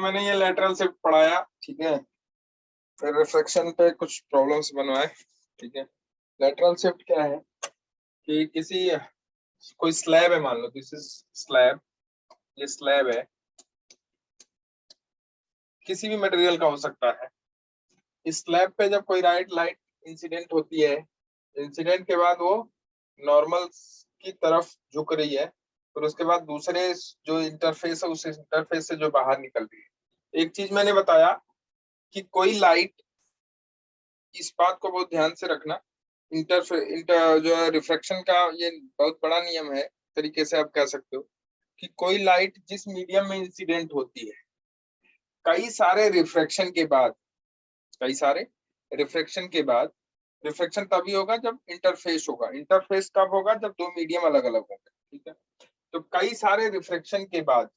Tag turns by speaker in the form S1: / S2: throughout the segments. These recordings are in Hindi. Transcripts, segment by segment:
S1: मैंने ये लेटरल शिफ्ट पढ़ाया, ठीक है। फिर रिफ्रैक्शन पे कुछ प्रॉब्लम्स बनवाए, ठीक है। लेटरल शिफ्ट क्या है कि किसी कोई स्लैब है, मान लो दिस इज स्लैब, ये स्लैब है, किसी भी मटेरियल का हो सकता है। इस स्लैब पे जब कोई लाइट इंसिडेंट होती है, इंसिडेंट के बाद वो नॉर्मल की तरफ झुक रही है, फिर उसके बाद दूसरे जो इंटरफेस है उस इंटरफेस से जो बाहर निकल रही है। एक चीज मैंने बताया कि कोई लाइट, इस बात को बहुत ध्यान से रखना, जो है रिफ्रैक्शन का ये बहुत बड़ा नियम है, तरीके से आप कह सकते हो कि कोई लाइट जिस मीडियम में इंसिडेंट होती है, कई सारे रिफ्रैक्शन के बाद, कई सारे रिफ्रैक्शन के बाद, रिफ्रैक्शन तभी होगा जब इंटरफेस होगा। इंटरफेस कब होगा? जब दो मीडियम अलग अलग होंगे, ठीक है। तो कई सारे रिफ्रैक्शन के बाद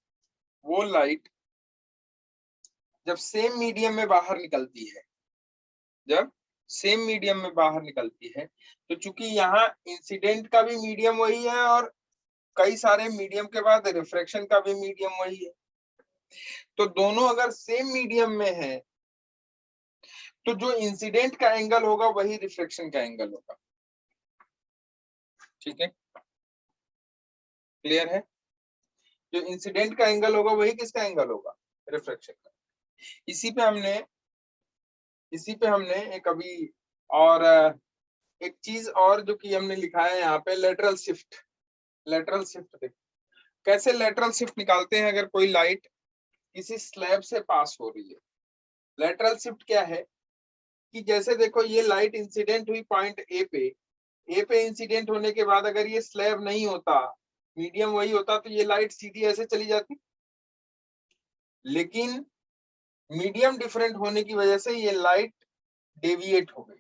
S1: वो लाइट जब सेम मीडियम में बाहर निकलती है, जब सेम मीडियम में बाहर निकलती है, तो चूंकि यहाँ इंसिडेंट का भी मीडियम वही है और कई सारे मीडियम के बाद रिफ्रैक्शन का भी मीडियम वही है, तो दोनों अगर सेम मीडियम में है तो जो इंसिडेंट का एंगल होगा वही रिफ्रैक्शन का एंगल होगा, ठीक है। क्लियर है? जो इंसिडेंट का एंगल होगा वही किसका एंगल होगा? रिफ्रैक्शन का। इसी पे हमने एक अभी और एक चीज और जो कि हमने लिखा है यहाँ पे, लेटरल शिफ्ट। लेटरल शिफ्ट देखो कैसे लेटरल शिफ्ट निकालते हैं अगर कोई लाइट किसी स्लैब से पास हो रही है। लेटरल शिफ्ट क्या है कि जैसे देखो ये लाइट इंसिडेंट हुई पॉइंट ए पे इंसिडेंट होने के बाद अगर ये स्लैब नहीं होता, मीडियम वही होता, तो ये लाइट सीधी ऐसे चली जाती, लेकिन मीडियम डिफरेंट होने की वजह से ये लाइट डेविएट हो गई।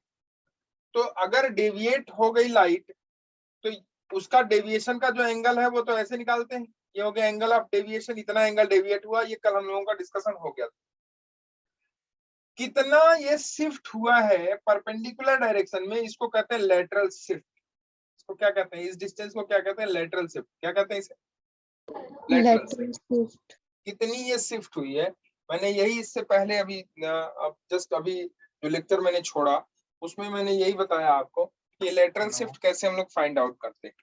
S1: तो अगर डेविएट हो गई लाइट तो उसका डेविएशन का जो एंगल है वो तो ऐसे निकालते हैं, ये हो गया एंगल ऑफ डेविएशन, इतना एंगल डेविएट हुआ। ये कल हम लोगों का डिस्कशन हो गया था। कितना ये शिफ्ट हुआ है परपेंडिकुलर डायरेक्शन में, इसको कहते हैं लेटरल शिफ्ट। इसको क्या कहते हैं? इस डिस्टेंस को क्या कहते हैं? Lateral shift. क्या कहते हैं इसे? Lateral shift. कितनी ये शिफ्ट हुई है, मैंने यही इससे पहले अभी जस्ट अभी जो लेक्चर मैंने छोड़ा उसमें मैंने यही बताया आपको कि लेटरल शिफ्ट कैसे हम लोग फाइंड आउट करते हैं।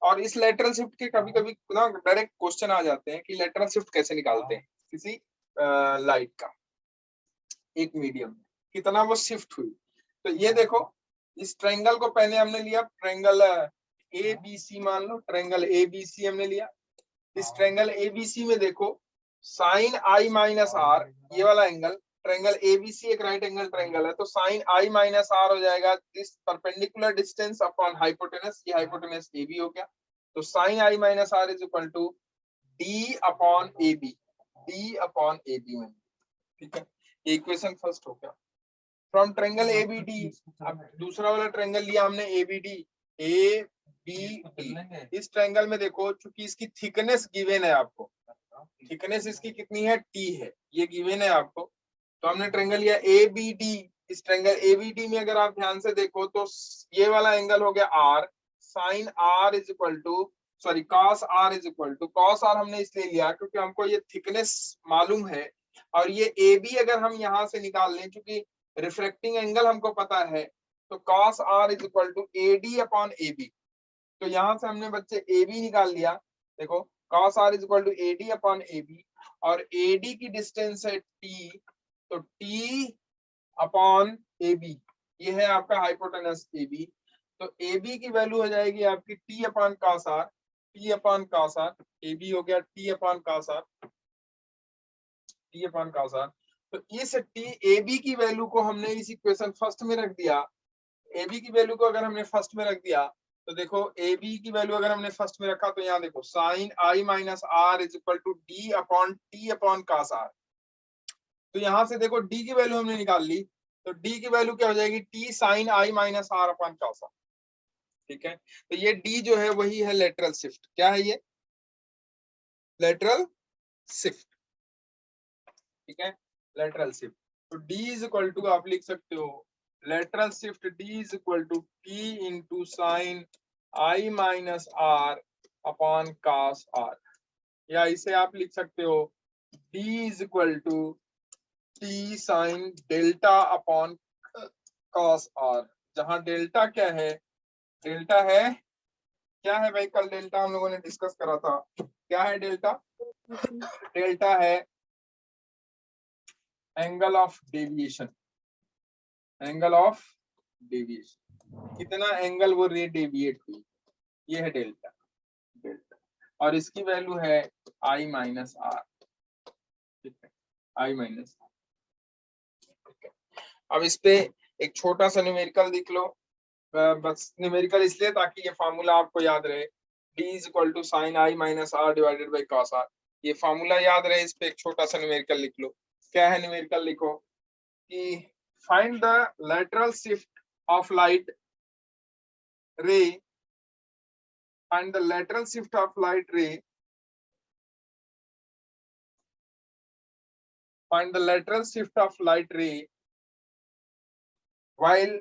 S1: और इस लेटरल शिफ्ट के कभी कभी ना डायरेक्ट क्वेश्चन आ जाते हैं कि लेटरल शिफ्ट कैसे निकालते हैं किसी लाइट का एक मीडियम में, कितना वो शिफ्ट हुई। तो ये देखो, इस ट्रायंगल को पहले हमने लिया ट्रायंगल ए बी सी, मान लो ट्रायंगल ए बी सी हमने लिया। इस ट्रायंगल एबीसी में देखो साइन आई माइनस आर, ये वाला एंगल, ट्रायंगल एबीसी एक राइट एंगल ट्रायंगल है, तो साइन आई माइनस आर हो जाएगा this perpendicular distance upon hypotenuse, ये हाइपोटेनस ए बी हो गया। तो sine I minus R is equal to D upon A B, D upon A B में, ठीक है। ये इक्वेशन फर्स्ट हो गया फ्रॉम ट्रायंगल एबीडी। अब दूसरा वाला ट्रायंगल लिया हमने एबीडी, ए बी डी। इस ट्रायंगल में देखो चूंकि इसकी थिकनेस गिवन है आपको, थिकनेस इसकी कितनी है? टी है, ये गिवन है आपको। तो हमने ट्रायंगल लिया एबीडी। इस ट्रायंगल एबीडी में अगर आप ध्यान से देखो तो ये वाला एंगल हो गया R, sine R is equal to, sorry cos R is equal to, cos R हमने इसलिए लिया क्योंकि हमको ये थिकनेस मालूम है, और ये ए बी अगर हम यहाँ से निकाल लें, क्योंकि रिफ्रैक्टिंग एंगल हमको पता है, तो cos r is equal to A D upon A B. तो यहाँ से हमने बच्चे ए बी निकाल लिया। देखो cos r is equal to A D upon A B, और ए डी की डिस्टेंस है t, तो t अपॉन ए बी, ये है आपका हाइपोटेनस ए बी। तो ए बी की वैल्यू हो जाएगी आपकी t upon cos r, t upon cos r, A B हो गया t upon cos r, t upon cos r। तो इस टी ए बी की वैल्यू को हमने इस इक्वेशन फर्स्ट में रख दिया। ए बी की वैल्यू को अगर हमने फर्स्ट में रख दिया तो देखो ए बी की वैल्यू अगर हमने फर्स्ट में रखा तो यहाँ देखो sine I minus R is equal to D upon T upon cos r। तो यहाँ से देखो डी की वैल्यू हमने निकाल ली, तो डी की वैल्यू क्या हो जाएगी? T sine I minus R upon cos r, ठीक है। तो ये डी जो है वही है लेटरल शिफ्ट। क्या है ये? लेटरल शिफ्ट, ठीक है, लेटरल शिफ्ट। तो D इज इक्वल टू आप लिख सकते हो lateral shift D is equal to T into sine I minus R upon cos R, या इसे आप लिख सकते हो d is equal to t sine delta upon cos r, जहां डेल्टा क्या है, डेल्टा है क्या है भाई, कल डेल्टा हम लोगों ने डिस्कस करा था, क्या है डेल्टा, डेल्टा है angle of deviation, angle of deviation, कितना एंगल वो रे डेविएट हुई, ये है डेल्टा, डेल्टा, और इसकी वैल्यू है i माइनस आर, ठीक है, i माइनस आर, ठीक है। अब इस पे एक छोटा सा न्यूमेरिकल लिख लो, बस न्यूमेरिकल इसलिए ताकि ये फार्मूला आपको याद रहे, d is equal to sine i minus R divided by cos R, ये फार्मूला याद रहे, इस पे एक छोटा सा न्यूमेरिकल लिख लो। क्या है न्यूमेरिकल, लिखो कि find the lateral shift of light रे, find the lateral shift of light ray, find the lateral shift of light ray while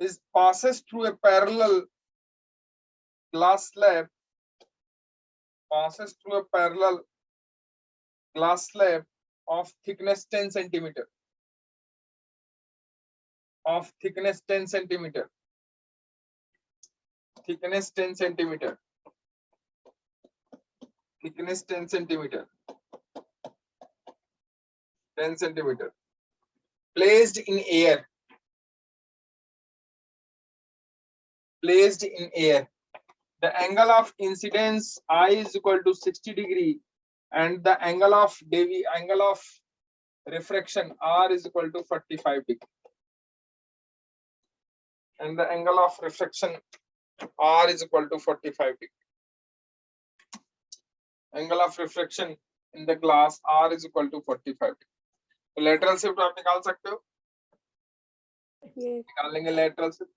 S1: it passes through a parallel glass slab, passes through a parallel glass slab of thickness 10 centimeter, of thickness 10 centimeter, thickness 10 centimeter, thickness 10 centimeter, 10 centimeter, placed in air, placed in air. The angle of incidence I is equal to 60 degree and the angle of refraction R is equal to 45 degree, and the angle of refraction R is equal to 45 degree. Angle of refraction in the glass R is equal to 45 degree. तो lateral shift आप निकाल सकते हो, निकाल लेंगे lateral shift,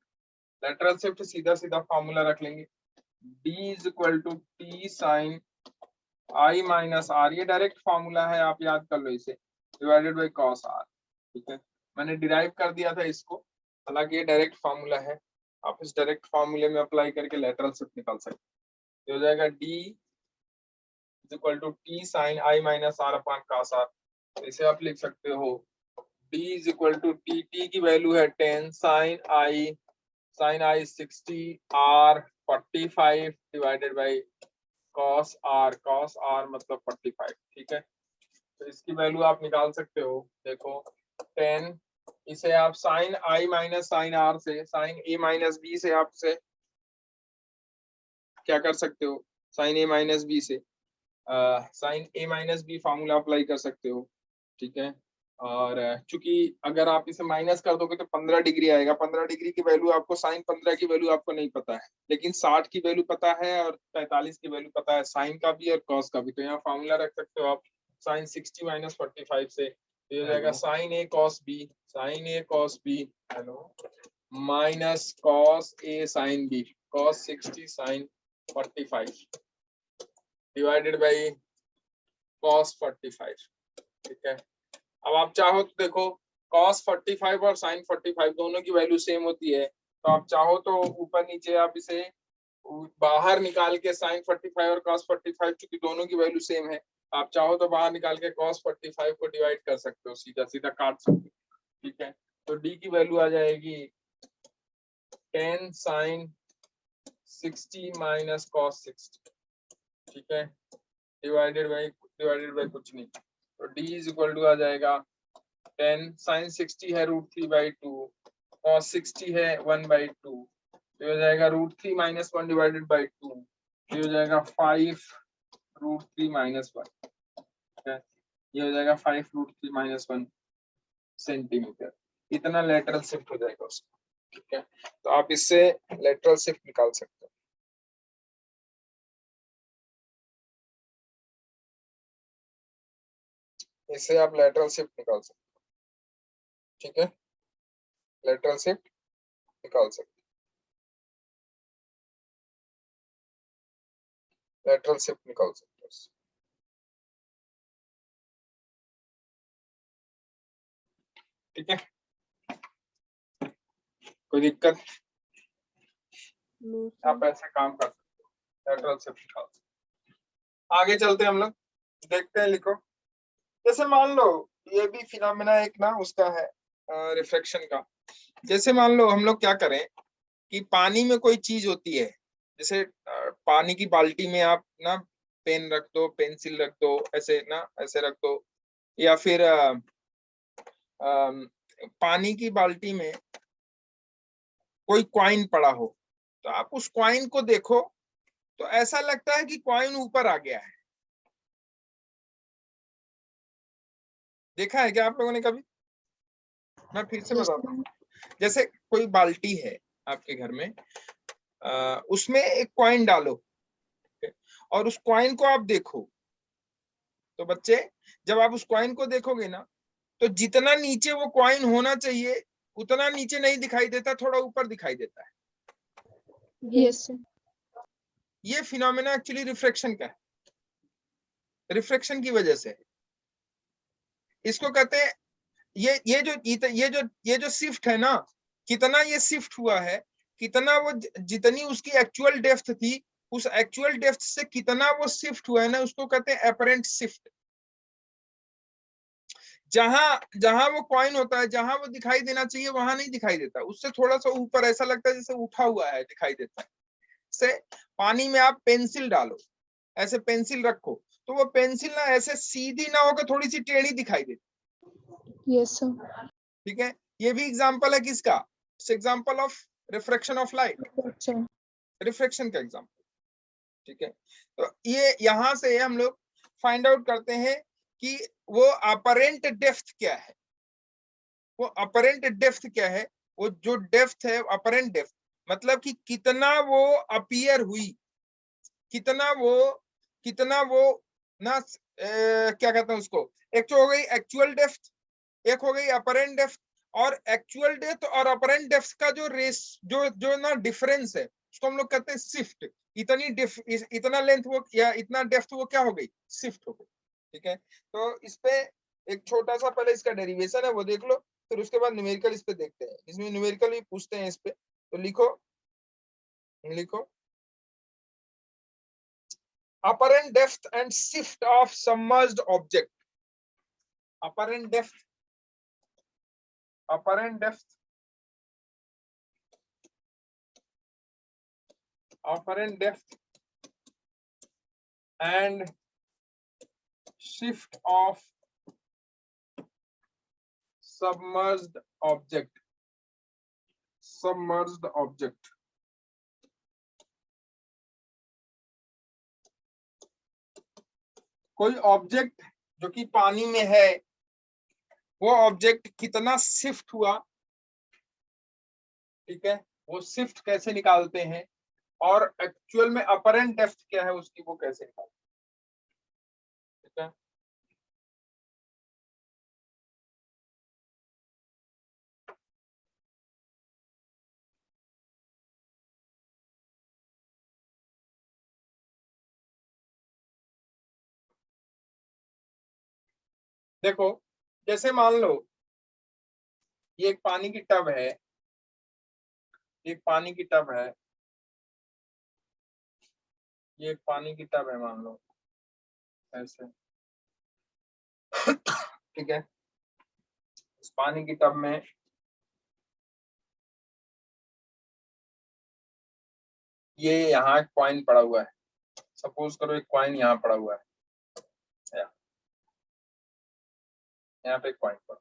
S1: lateral shift सीधा सीधा फॉर्मूला रख लेंगे, d is equal to t sin i minus r, ये डायरेक्ट फॉर्मूला है, आप याद कर लो इसे, डिवाइडेड बाई cos r, ठीक है, मैंने डिराइव कर दिया था इसको, हालांकि ये डायरेक्ट फॉर्मूला है, आप इस डायरेक्ट फॉर्मूले में अप्लाई करके लेटरल शिफ्ट निकाल सकते हैं, हो जाएगा d is equal to t sin i minus r upon cos r, इसे आप लिख सकते हो d is equal to t की वैल्यू है 10 sin i 60 r 45 divided by cos r मतलब 45, ठीक है, तो इसकी वैल्यू आप निकाल सकते हो, देखो 10, इसे आप sine i minus sine r से, साइन a माइनस b से आप से क्या कर सकते हो, साइन a माइनस b से sine a minus b formula apply कर सकते हो, ठीक है, और चूंकि अगर आप इसे माइनस कर दोगे तो 15 डिग्री आएगा, 15 डिग्री की वैल्यू आपको, साइन 15 की वैल्यू आपको नहीं पता है, लेकिन 60 की वैल्यू पता है और 45 की वैल्यू पता है, साइन का भी और कॉस का भी, तो यहाँ फार्मूला रख सकते हो आप साइन 60 माइनस 45 से, तो ये हो जाएगा sine A cos B, sine A cos B, hello, minus cos A sine B, cos 60 sine 45 divided by cos 45, ठीक है। अब आप चाहो तो देखो cos 45 और sin 45 दोनों की वैल्यू सेम होती है, तो आप चाहो तो ऊपर नीचे आप इसे बाहर निकाल के sin 45 और cos 45 चूंकि दोनों की वैल्यू सेम है, आप चाहो तो बाहर निकाल के cos 45 को डिवाइड कर सकते हो, सीधा सीधा काट सकते हो, ठीक है, तो d की वैल्यू आ जाएगी 10 sin 60 माइनस cos 60, ठीक है, डिवाइडेड बाई कुछ नहीं, तो d इज इक्वल टू आ जाएगा 10 sin 60 है √3/2, cos 60 है 1/2, ये हो जाएगा √3 माइनस 1 डिवाइडेड बाई 2, ये हो जाएगा 5 √3 माइनस 1, ये हो जाएगा 5 √3 माइनस 1 सेंटीमीटर, इतना लेटरल शिफ्ट हो जाएगा उसका, ठीक है, तो आप इससे लेटरल शिफ्ट निकाल सकते हो, इससे आप लेटरल शिफ्ट निकाल सकते हो, ठीक है, लेटरल शिफ्ट निकाल सकते हो, लेटरल शिफ्ट निकाल सकते हो, ठीक है, कोई दिक्कत, आप ऐसे काम कर सकते हो, लेटरल शिफ्ट निकाल सकते हो। आगे चलते हम लोग, देखते हैं, लिखो। जैसे मान लो ये भी फिनोमेना एक ना उसका है रिफ्रैक्शन का। जैसे मान लो हम लोग क्या करें कि पानी में कोई चीज होती है, जैसे पानी की बाल्टी में आप ना पेन रख दो, पेंसिल रख दो, ऐसे ना ऐसे रख दो, या फिर पानी की बाल्टी में कोई कॉइन पड़ा हो, तो आप उस कॉइन को देखो तो ऐसा लगता है कि कॉइन ऊपर आ गया है। देखा है क्या आप लोगों ने कभी? मैं फिर से बताता हूँ। जैसे कोई बाल्टी है आपके घर में, उसमें एक कॉइन डालो और उस कॉइन को आप देखो, तो बच्चे जब आप उस कॉइन को देखोगे ना, तो जितना नीचे वो कॉइन होना चाहिए उतना नीचे नहीं दिखाई देता, थोड़ा ऊपर दिखाई देता है।
S2: Yes sir.
S1: ये फिनोमेना एक्चुअली रिफ्रैक्शन का है, रिफ्रैक्शन की वजह से। इसको कहते हैं ये जो शिफ्ट है ना, कितना ये शिफ्ट हुआ है, कितना वो जितनी उसकी एक्चुअल डेप्थ थी, उस एक्चुअल डेप्थ से कितना वो शिफ्ट हुआ है ना, उसको कहते हैं एपरेंट शिफ्ट। जहां जहां वो कॉइन होता है, जहां वो दिखाई देना चाहिए वहां नहीं दिखाई देता, उससे थोड़ा सा ऊपर ऐसा लगता है जैसे उठा हुआ है, दिखाई देता है। से पानी में आप पेंसिल डालो, ऐसे पेंसिल रखो, तो वो पेंसिल ना ऐसे सीधी ना होकर थोड़ी सी टेढ़ी दिखाई देती।
S2: Yes sir.
S1: ठीक है, ये भी एग्जांपल है किसका? Example of refraction of light,
S2: अच्छा।
S1: रिफ्रैक्शन का एग्जांपल। ठीक है, तो ये यहां से हम लोग फाइंड आउट करते हैं कि वो अपरेंट डेप्थ क्या है। वो अपरेंट डेप्थ क्या है? वो जो डेप्थ है अपरेंट डेप्थ, मतलब कि कितना वो अपीयर हुई, कितना वो ना क्या कहते हैं उसको, एक तो हो गई एक्चुअल डेप्थ, एक हो गई अपरेंट डेप्थ। और एक्चुअल डेप्थ और अपरेंट डेप्थ का जो रेस जो ना डिफरेंस है, उसको हम लोग कहते हैं शिफ्ट। इतना लेंथ वो या इतना डेप्थ वो क्या हो गई, शिफ्ट हो गई। ठीक है, तो इस पे एक छोटा सा पहले इसका डेरिवेशन है वो देख लो, फिर उसके बाद न्यूमेरिकल इस पे देखते हैं। इसमें न्यूमेरिकल भी पूछते हैं इस पे, तो लिखो लिखो apparent depth and shift of submerged object. apparent depth apparent depth apparent depth and shift of submerged object. submerged object कोई ऑब्जेक्ट जो कि पानी में है, वो ऑब्जेक्ट कितना शिफ्ट हुआ। ठीक है, वो शिफ्ट कैसे निकालते हैं, और एक्चुअल में अपरेंट डेप्थ क्या है उसकी, वो कैसे निकालते हैं। ठीक है, देखो जैसे मान लो ये एक पानी की टब है, एक पानी की टब है, ये एक पानी की टब है मान लो ऐसे। ठीक है, इस पानी की टब में ये यहाँ एक कॉइन पड़ा हुआ है, सपोज करो एक कॉइन यहाँ पड़ा हुआ है, यहाँ पे कॉइन पड़ा,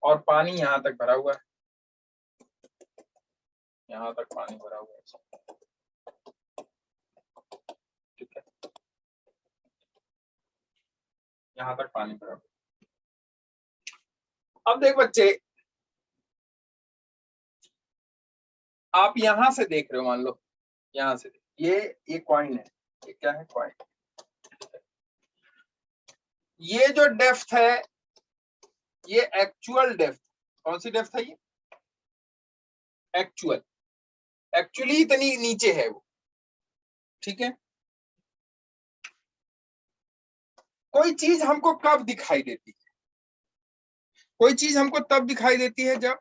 S1: और पानी यहाँ तक भरा हुआ है, यहाँ तक पानी भरा हुआ है। ठीक है, यहाँ तक पानी भरा हुआ है। अब देख बच्चे, आप यहां से देख रहे हो, मान लो यहां से ये कॉइन है, ये क्या है, कॉइन। ये जो डेप्थ है, ये एक्चुअल डेप्थ, कौन सी डेप्थ है ये, एक्चुअल, एक्चुअली इतनी नीचे है वो। ठीक है, कोई चीज हमको कब दिखाई देती है, कोई चीज हमको तब दिखाई देती है जब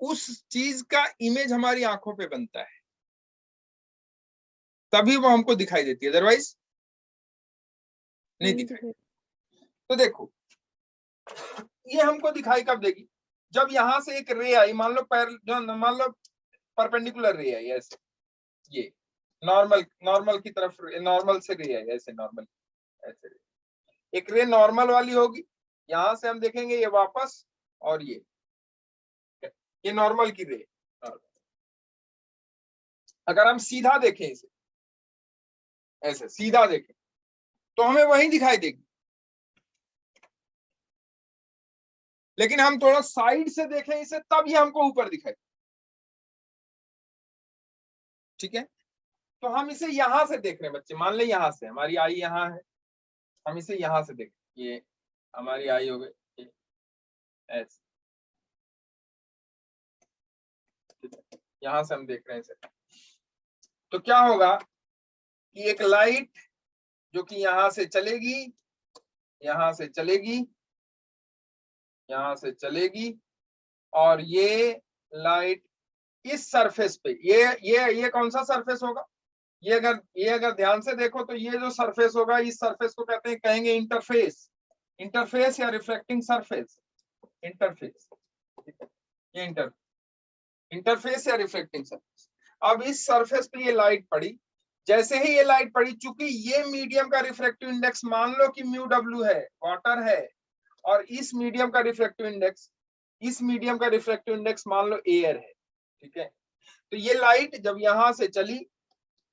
S1: उस चीज का इमेज हमारी आंखों पे बनता है। तभी वो हमको दिखाई देती है, अदरवाइज नहीं दिखाई। तो देखो ये हमको दिखाई कब देगी, जब यहां से एक रे आई, मान लो मान लो परपेंडिकुलर रे आई ऐसे, ये नॉर्मल की तरफ, नॉर्मल से रे आई ऐसे, नॉर्मल ऐसे रे। एक रे नॉर्मल वाली होगी, यहां से हम देखेंगे ये वापस, और ये नॉर्मल की रे। अगर हम सीधा देखें इसे, ऐसे सीधा देखें, तो हमें वही दिखाई देगी, लेकिन हम थोड़ा साइड से देखें इसे, तब ये हमको ऊपर दिखाई। ठीक है, तो हम इसे यहां से देख रहे हैं बच्चे, मान ले यहां से हमारी आई यहां है, हम इसे यहां से देख, ये हमारी आई हो गई ऐसे, यहां से हम देख रहे हैं इसे। तो क्या होगा कि एक लाइट जो कि यहां से चलेगी, यहां से चलेगी, यहां से चलेगी, और ये लाइट इस सरफेस पे, ये कौन सा सरफेस होगा, ये अगर ध्यान से देखो तो ये जो सरफेस होगा, इस सरफेस को कहते हैं, कहेंगे इंटरफेस, इंटरफेस या रिफ्लेक्टिंग सरफेस, इंटरफेस, ये इंटरफेस या रिफ्लेक्टिंग सरफेस। अब इस सरफेस पे ये लाइट पड़ी, जैसे ही ये लाइट पड़ी, चूंकि ये मीडियम का रिफ्रैक्टिव इंडेक्स मान लो कि म्यू डब्ल्यू है, वाटर है, और इस मीडियम का रिफ्रैक्टिव इंडेक्स, इस मीडियम का रिफ्रैक्टिव इंडेक्स मान लो एयर है। ठीक है, तो ये लाइट जब यहां से चली,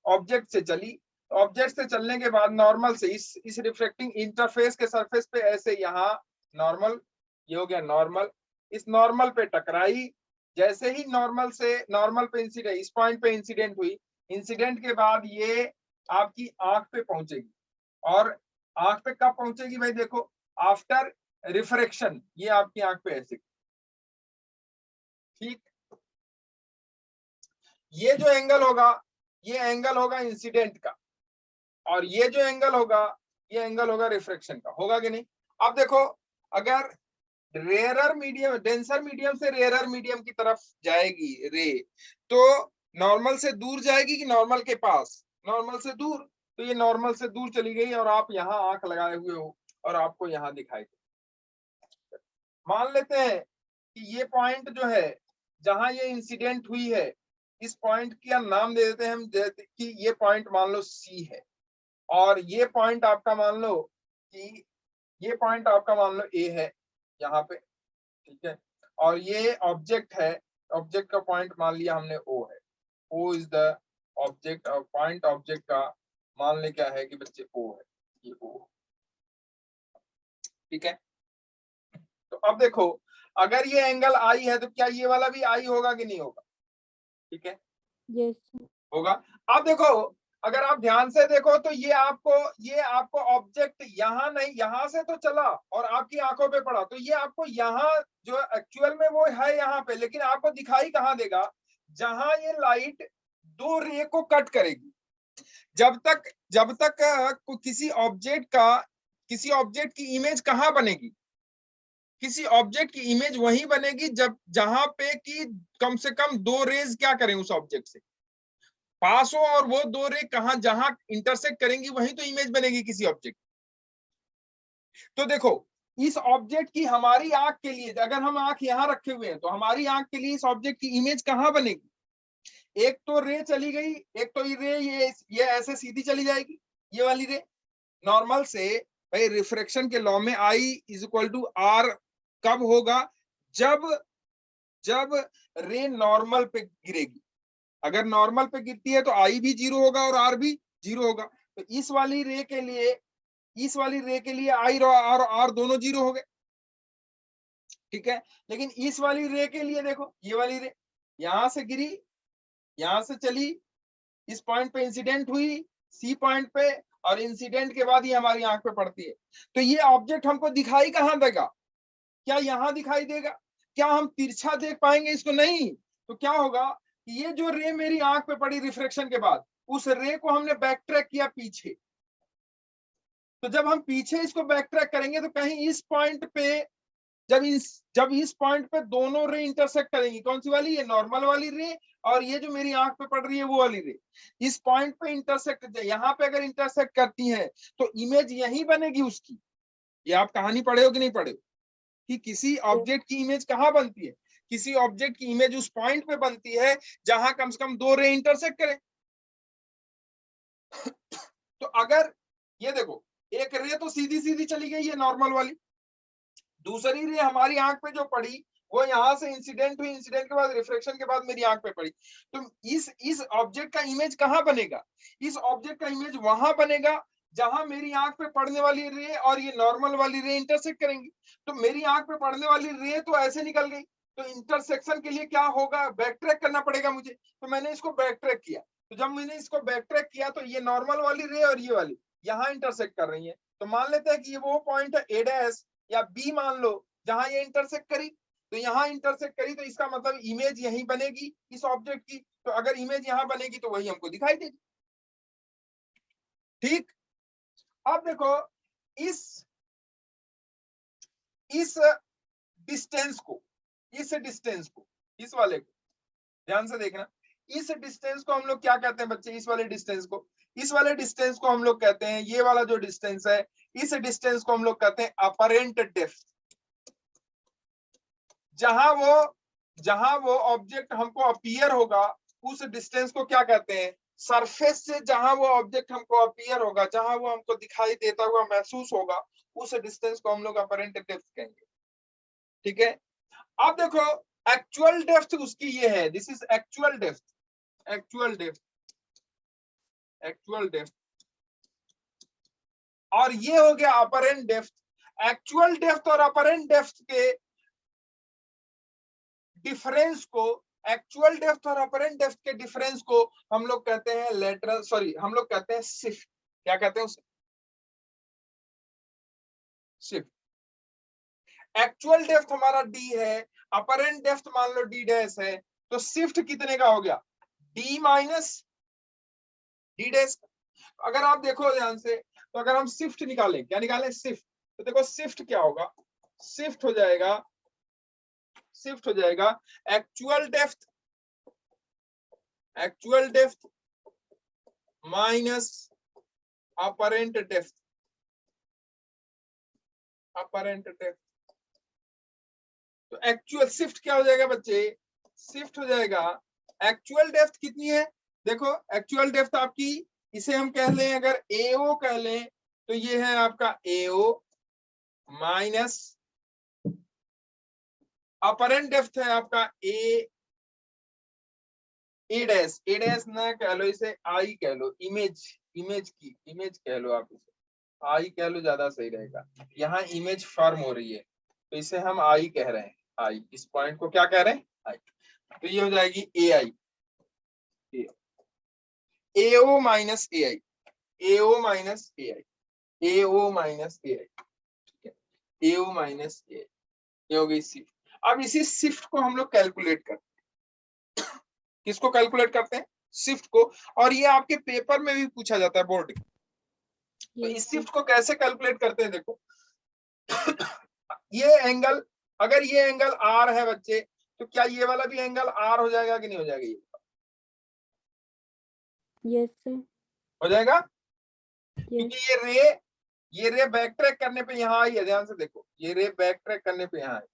S1: ऑब्जेक्ट से चली, ऑब्जेक्ट से चलने के बाद नॉर्मल से इस रिफ्लेक्टिंग इंटरफेस के सरफेस पे ऐसे यहाँ नॉर्मल, ये हो गया नॉर्मल, इस नॉर्मल पे टकराई, जैसे ही नॉर्मल पे इंसिडेंट, इस पॉइंट पे इंसिडेंट हुई, इंसिडेंट के बाद ये आपकी आंख पे पहुंचेगी, और आंख पे कब पहुंचेगी भाई, देखो आफ्टर रिफ्रैक्शन, ये आपकी आंख पे ऐसे। ठीक, ये जो एंगल होगा, ये एंगल होगा इंसिडेंट का, और ये जो एंगल होगा, ये एंगल होगा रिफ्रैक्शन का, होगा कि नहीं। अब देखो, अगर रेयरर मीडियम, डेंसर मीडियम से रेयरर मीडियम की तरफ जाएगी रे, तो नॉर्मल से दूर जाएगी कि नॉर्मल के पास, नॉर्मल से दूर, तो ये नॉर्मल से दूर चली गई, और आप यहाँ आंख लगाए हुए हो, और आपको यहाँ दिखाई दे। मान लेते हैं कि ये पॉइंट जो है जहां ये इंसिडेंट हुई है, इस पॉइंट का नाम दे देते हैं हम, कि ये पॉइंट मान लो सी है, और ये पॉइंट आपका मान लो कि ये पॉइंट आपका मान लो ए है यहाँ पे। ठीक है, और ये ऑब्जेक्ट है, ऑब्जेक्ट का पॉइंट मान लिया हमने ओ है, ओ इज द ऑब्जेक्ट, और पॉइंट ऑब्जेक्ट का मान ले क्या है कि बच्चे ओ है, ये ओ। ठीक है, तो अब देखो, अगर ये एंगल आई है, तो क्या ये वाला भी आई होगा कि नहीं होगा। ठीक है,
S2: यस
S1: होगा। अब देखो, अगर आप ध्यान से देखो तो ये आपको ऑब्जेक्ट यहाँ नहीं, यहाँ से तो चला और आपकी आंखों पे पड़ा, तो ये आपको यहाँ जो एक्चुअल में वो है यहाँ पे, लेकिन आपको दिखाई कहाँ देगा, जहां ये लाइट दो रे को कट करेगी। जब तक किसी ऑब्जेक्ट की इमेज कहाँ बनेगी, किसी ऑब्जेक्ट की इमेज वहीं बनेगी जहां पे कि कम से कम दो रेज क्या करें उस ऑब्जेक्ट से पास हो, और वो दो रे कहां जहां इंटरसेक्ट करेंगी वहीं तो इमेज बनेगी किसी ऑब्जेक्ट। तो देखो, इस ऑब्जेक्ट की हमारी आंख के लिए, अगर हम आंख यहां रखे हुए हैं, तो हमारी आंख के लिए इस ऑब्जेक्ट की इमेज कहां बनेगी, एक तो रे चली गई, एक तो रे ये ऐसे सीधी चली जाएगी, ये वाली रे नॉर्मल से। भाई रिफ्रैक्शन के लॉ में आई इज इक्वल टू आर कब होगा, जब रे नॉर्मल पे गिरेगी। अगर नॉर्मल पे गिरती है तो आई भी जीरो होगा और आर भी जीरो होगा। तो इस वाली रे के लिए आई और आर दोनों जीरो हो गए। ठीक है, लेकिन इस वाली रे के लिए देखो, ये वाली रे यहां से गिरी, यहां से चली, इस पॉइंट पे इंसिडेंट हुई सी पॉइंट पे, और इंसिडेंट के बाद ही हमारी आंख पे पड़ती है। तो ये ऑब्जेक्ट हमको दिखाई कहां देगा, क्या यहां दिखाई देगा, क्या हम तिरछा देख पाएंगे इसको, नहीं। तो क्या होगा, ये जो रे मेरी आंख पे पड़ी रिफ्रैक्शन के बाद, उस रे को हमने बैक ट्रैक किया पीछे। तो जब हम पीछे इसको बैक ट्रैक करेंगे तो कहीं इस पॉइंट पे जब इस पॉइंट पे दोनों रे इंटरसेक्ट करेंगी, कौन सी वाली, ये नॉर्मल वाली रे और ये जो मेरी आंख पे पड़ रही है वो वाली रे, इस पॉइंट पे इंटरसेक्ट, यहाँ पे अगर इंटरसेक्ट करती है तो इमेज यही बनेगी उसकी। ये आप कहानी पढ़े हो कि नहीं पढ़े हो, कि किसी ऑब्जेक्ट की इमेज कहाँ बनती है, किसी ऑब्जेक्ट की इमेज उस पॉइंट पे बनती है जहां कम से कम दो रे इंटरसेक्ट करें। तो अगर ये देखो, एक रे तो सीधी सीधी चली गई है नॉर्मल वाली, दूसरी रे हमारी आंख पे जो पड़ी वो यहां से इंसिडेंट हुई, इंसिडेंट के बाद रिफ्लेक्शन के बाद मेरी आंख पे पड़ी, तो इस ऑब्जेक्ट का इमेज कहां बनेगा, इस ऑब्जेक्ट का इमेज वहां बनेगा जहां मेरी आंख पे पड़ने वाली रे और ये नॉर्मल वाली रे इंटरसेक्ट करेंगी। तो मेरी आंख पे पड़ने वाली रे तो ऐसे निकल गई, तो इंटरसेक्शन के लिए क्या होगा, बैक ट्रैक करना पड़ेगा मुझे, तो मैंने इसको बैक ट्रैक किया। तो जब मैंने इसको बैक ट्रैक किया तो ये नॉर्मल वाली रे और ये वाली यहाँ इंटरसेक्ट कर रही है, तो मान लेते हैं कि ये वो पॉइंट है ए डैश या बी मान लो जहां ये इंटरसेक्ट करी, तो यहाँ इंटरसेक्ट करी, तो इसका मतलब इमेज यहीं बनेगी इस ऑब्जेक्ट की, तो अगर इमेज यहाँ बनेगी तो वही हमको दिखाई देगी। ठीक, अब देखो इस डिस्टेंस को, इस वाले को ध्यान से देखना, इस डिस्टेंस को हम लोग क्या कहते हैं बच्चे, इस वाले डिस्टेंस को, इस वाले डिस्टेंस को हम लोग कहते हैं, ये वाला जो डिस्टेंस है इस डिस्टेंस को हम लोग कहते हैं अपरेंट डेप्थ। जहां वो ऑब्जेक्ट हमको अपीयर होगा उस डिस्टेंस को क्या कहते हैं, सरफेस से जहां वो ऑब्जेक्ट हमको अपीयर होगा, जहां वो हमको दिखाई देता हुआ महसूस होगा, उस डिस्टेंस को हम लोग अपरेंट डेप्थ कहेंगे। ठीक है, अब देखो एक्चुअल डेप्थ उसकी ये है, this is actual depth, actual depth, actual depth, और ये हो गया अपरेंट डेप्थ। एक्चुअल डेप्थ और अपरेंट डेप्थ के डिफरेंस को, एक्चुअल डेप्थ और अपरेंट डेप्थ के डिफरेंस को हम लोग कहते हैं लेटरल, सॉरी हम लोग कहते हैं शिफ्ट। क्या कहते हैं उसे, शिफ्ट। एक्चुअल डेप्थ हमारा डी है, अपरेंट डेप्थ मान लो डी डैश है, तो शिफ्ट कितने का हो गया, डी माइनस डी डैश। अगर आप देखो ध्यान से, तो अगर हम शिफ्ट निकालें, क्या निकालें, शिफ्ट, तो देखो शिफ्ट क्या होगा, शिफ्ट हो जाएगा, शिफ्ट हो जाएगा actual depth, actual depth minus apparent depth, apparent depth. तो एक्चुअल शिफ्ट क्या हो जाएगा बच्चे, शिफ्ट हो जाएगा, एक्चुअल डेप्थ कितनी है, देखो एक्चुअल डेप्थ आपकी, इसे हम कह लें, अगर एओ कह लें तो ये है आपका एओ माइनस अपरेंट डेप्थ है आपका ए डैश, ए डैश ना कह लो, इसे आई कह लो, इमेज, इमेज की इमेज कह लो, आप इसे आई कह लो, ज्यादा सही रहेगा, यहाँ इमेज फॉर्म हो रही है तो इसे हम आई कह रहे हैं, आई, इस पॉइंट को क्या कह रहे हैं, आई, तो ये हो जाएगी ए आई, एओ minus A I, AO minus A I, AO minus A आई, ठीक है, एओ माइनस ए आई, ये हो गई शिफ्ट। अब इसी शिफ्ट को हम लोग कैलकुलेट करते हैं, किसको कैलकुलेट करते हैं, शिफ्ट को, और ये आपके पेपर में भी पूछा जाता है बोर्ड, तो इस शिफ्ट को कैसे कैलकुलेट करते हैं, देखो ये एंगल, अगर ये एंगल आर है बच्चे, तो क्या ये वाला भी एंगल आर हो जाएगा कि नहीं हो जाएगा,
S2: यस सर,
S1: हो जाएगा,
S2: यस,
S1: क्योंकि ये रे बैक ट्रैक करने पे यहाँ आई है, ध्यान से देखो, ये रे बैक ट्रैक करने पे यहाँ आई,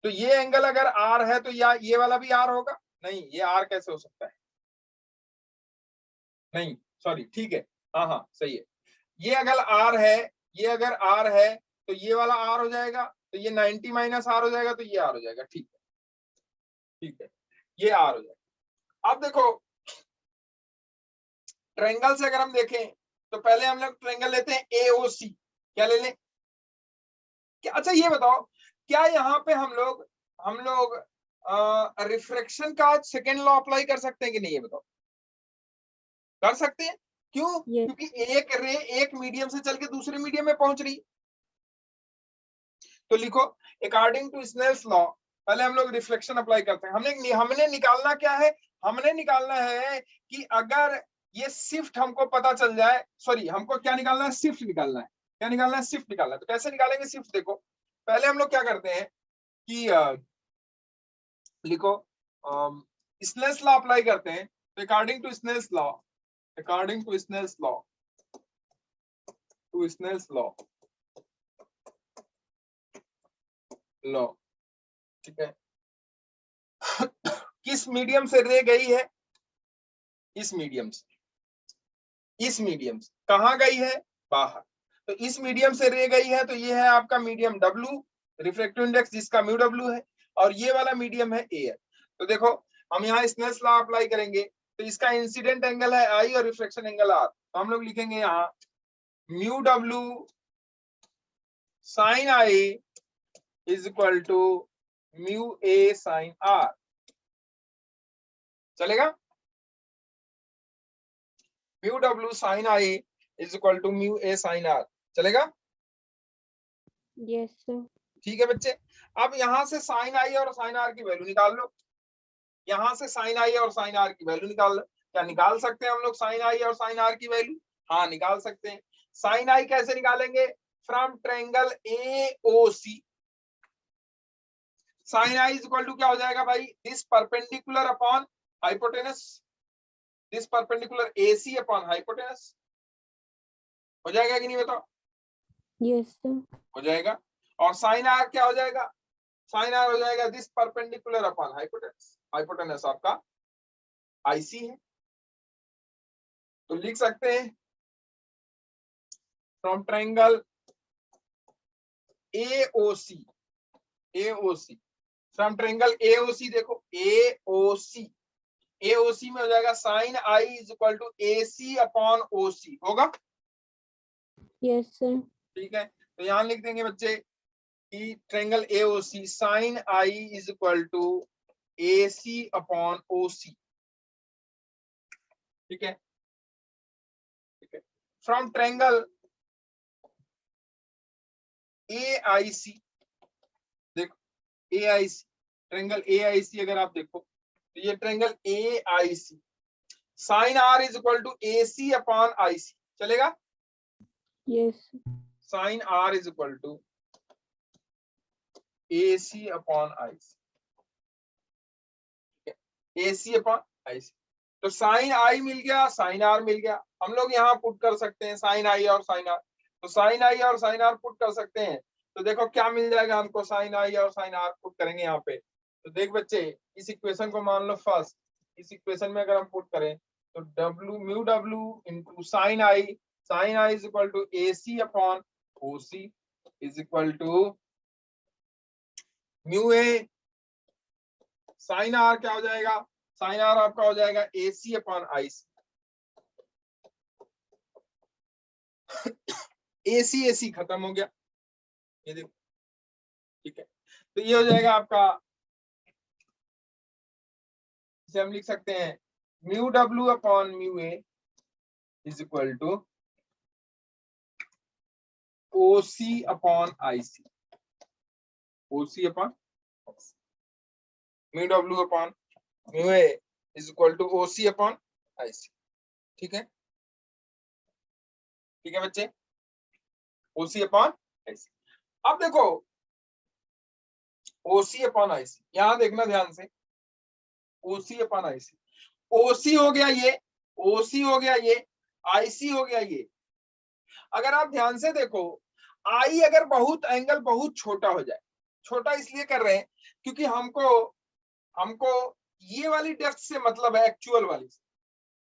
S1: तो ये एंगल अगर आर है तो या ये वाला भी आर होगा, नहीं ये आर कैसे हो सकता है, नहीं सॉरी, ठीक है, हाँ हाँ सही है, ये अगर आर है, ये अगर आर है तो ये वाला आर हो जाएगा, तो ये 90 माइनस आर हो जाएगा, तो ये आर हो जाएगा, ठीक है, ठीक है, ये आर हो जाएगा। अब देखो ट्रायंगल से अगर हम देखें तो पहले हम लोग ट्रायंगल लेते हैं एओसी, क्या ले लें, क्या, अच्छा ये बताओ, क्या यहाँ पे हम लोग रिफ्रैक्शन का सेकेंड लॉ अप्लाई कर सकते हैं कि नहीं, ये बताओ, कर सकते हैं, क्यों,
S2: यस,
S1: क्योंकि एक रे एक मीडियम से चल के दूसरे मीडियम में पहुंच रही, तो लिखो अकॉर्डिंग टू स्नेल्स लॉ, पहले हम लोग रिफ्लेक्शन अप्लाई करते हैं, हमने निकालना क्या है, हमने निकालना है कि अगर ये शिफ्ट हमको पता चल जाए, सॉरी हमको क्या निकालना है, शिफ्ट निकालना है, क्या निकालना है, शिफ्ट निकालना है, तो कैसे निकालेंगे शिफ्ट, देखो पहले हम लोग क्या करते हैं कि लिखो स्नेल्स लॉ अप्लाई करते हैं। तो according to Snell's law, according to Snell's law, to Snell's law, law, ठीक है, किस मीडियम से रे गई है? इस मीडियम से, इस मीडियम से कहाँ गई है? बाहर। तो इस मीडियम से रे गई है, तो ये है आपका मीडियम W, रिफ्रैक्टिव इंडेक्स जिसका म्यू W है, और ये वाला मीडियम है एयर। तो देखो हम यहाँ स्नेल्स लॉ अप्लाई करेंगे, तो इसका इंसिडेंट एंगल है I और रिफ्लेक्शन एंगल R। तो हम लोग लिखेंगे यहाँ mu W sine I is equal to mu A sine R। चलेगा? Mu W sine I is equal to mu A sine R। चलेगा?
S2: Yes, sir.
S1: ठीक है बच्चे। अब यहां से साइन आई और साइन आर की वैल्यू निकाल लो, यहां से साइन आई और साइन आर की वैल्यू निकाल लो। क्या निकाल सकते हैं हम लोग साइन आई और साइन आर की वैल्यू? हाँ निकाल सकते हैं। साइन आई कैसे निकालेंगे? From triangle AOC। Sine I is equal to क्या हो जाएगा भाई? This perpendicular upon hypotenuse, this perpendicular AC upon hypotenuse. हो जाएगा कि नहीं बताओ?
S2: Yes, sir.
S1: हो जाएगा। और साइन आर क्या हो जाएगा? साइन आर हो जाएगा this perpendicular upon hypotenuse, hypotenuse आपका IC है। तो लिख सकते हैं from triangle AOC, AOC, from triangle AOC, देखो AOC, AOC में हो जाएगा sine I is equal to AC upon OC। होगा?
S2: Yes, sir.
S1: ठीक है, तो यहां लिख देंगे बच्चे कि triangle AOC sine I is equal to AC upon OC। ठीक है, ठीक है। फ्रॉम ट्रायंगल AIC, देखो AIC, ट्रायंगल AIC अगर आप देखो तो ये triangle AIC sine R is equal to AC upon IC। चलेगा?
S2: Yes.
S1: Sine R is equal to AC upon IC, AC upon IC। तो साइन I मिल गया, साइन R मिल गया। हम लोग यहाँ पुट कर सकते हैं साइन I और साइन R। तो साइन I और साइन R पुट कर सकते हैं। तो देखो क्या मिल जाएगा हमको, साइन I और साइन R पुट करेंगे यहाँ पे। तो देख बच्चे, इस इक्वेशन को मान लो फर्स्ट, इस इक्वेशन में अगर हम पुट करें तो W mu W into sine I is equal to AC upon OC is equal to mu A। Sine R क्या हो जाएगा? साइन R आपका हो जाएगा AC अपॉन IC। AC खत्म हो गया, ये देखो। ठीक है, तो ये हो जाएगा आपका, इसे हम लिख सकते हैं mu W upon mu A is equal to OC upon IC, OC upon mu W upon mu A is equal to OC upon IC। ठीक है, ठीक है बच्चे, OC अपॉन IC। अब देखो OC अपॉन IC, यहां देखना ध्यान से, OC अपॉन IC, OC हो गया ये, OC हो गया ये, IC हो गया ये। अगर आप ध्यान से देखो, I अगर बहुत एंगल बहुत छोटा हो जाए, छोटा इसलिए कर रहे हैं क्योंकि हमको ये वाली डेप्थ से मतलब है एक्चुअल वाली से।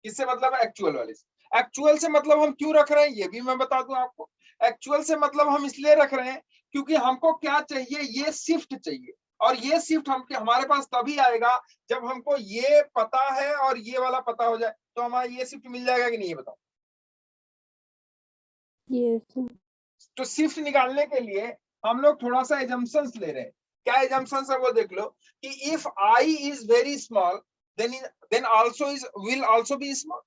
S1: किससे मतलब है? एक्चुअल वाली से। एक्चुअल से मतलब हम क्यों रख रहे हैं ये भी मैं बता दूं आपको। एक्चुअल से मतलब हम इसलिए रख रहे हैं क्योंकि हमको क्या चाहिए, ये शिफ्ट चाहिए। और ये शिफ्ट हमारे पास तभी आएगा जब हमको ये पता है और ये वाला पता हो जाए। तो हमारा ये शिफ्ट मिल जाएगा कि नहीं, ये बताओ।
S2: Yes, sir.
S1: तो शिफ्ट निकालने के लिए हम लोग थोड़ा सा एजम्पशंस ले रहे हैं। क्या एजम्पशंस है वो देख लो कि if I is very small then also is will also be small.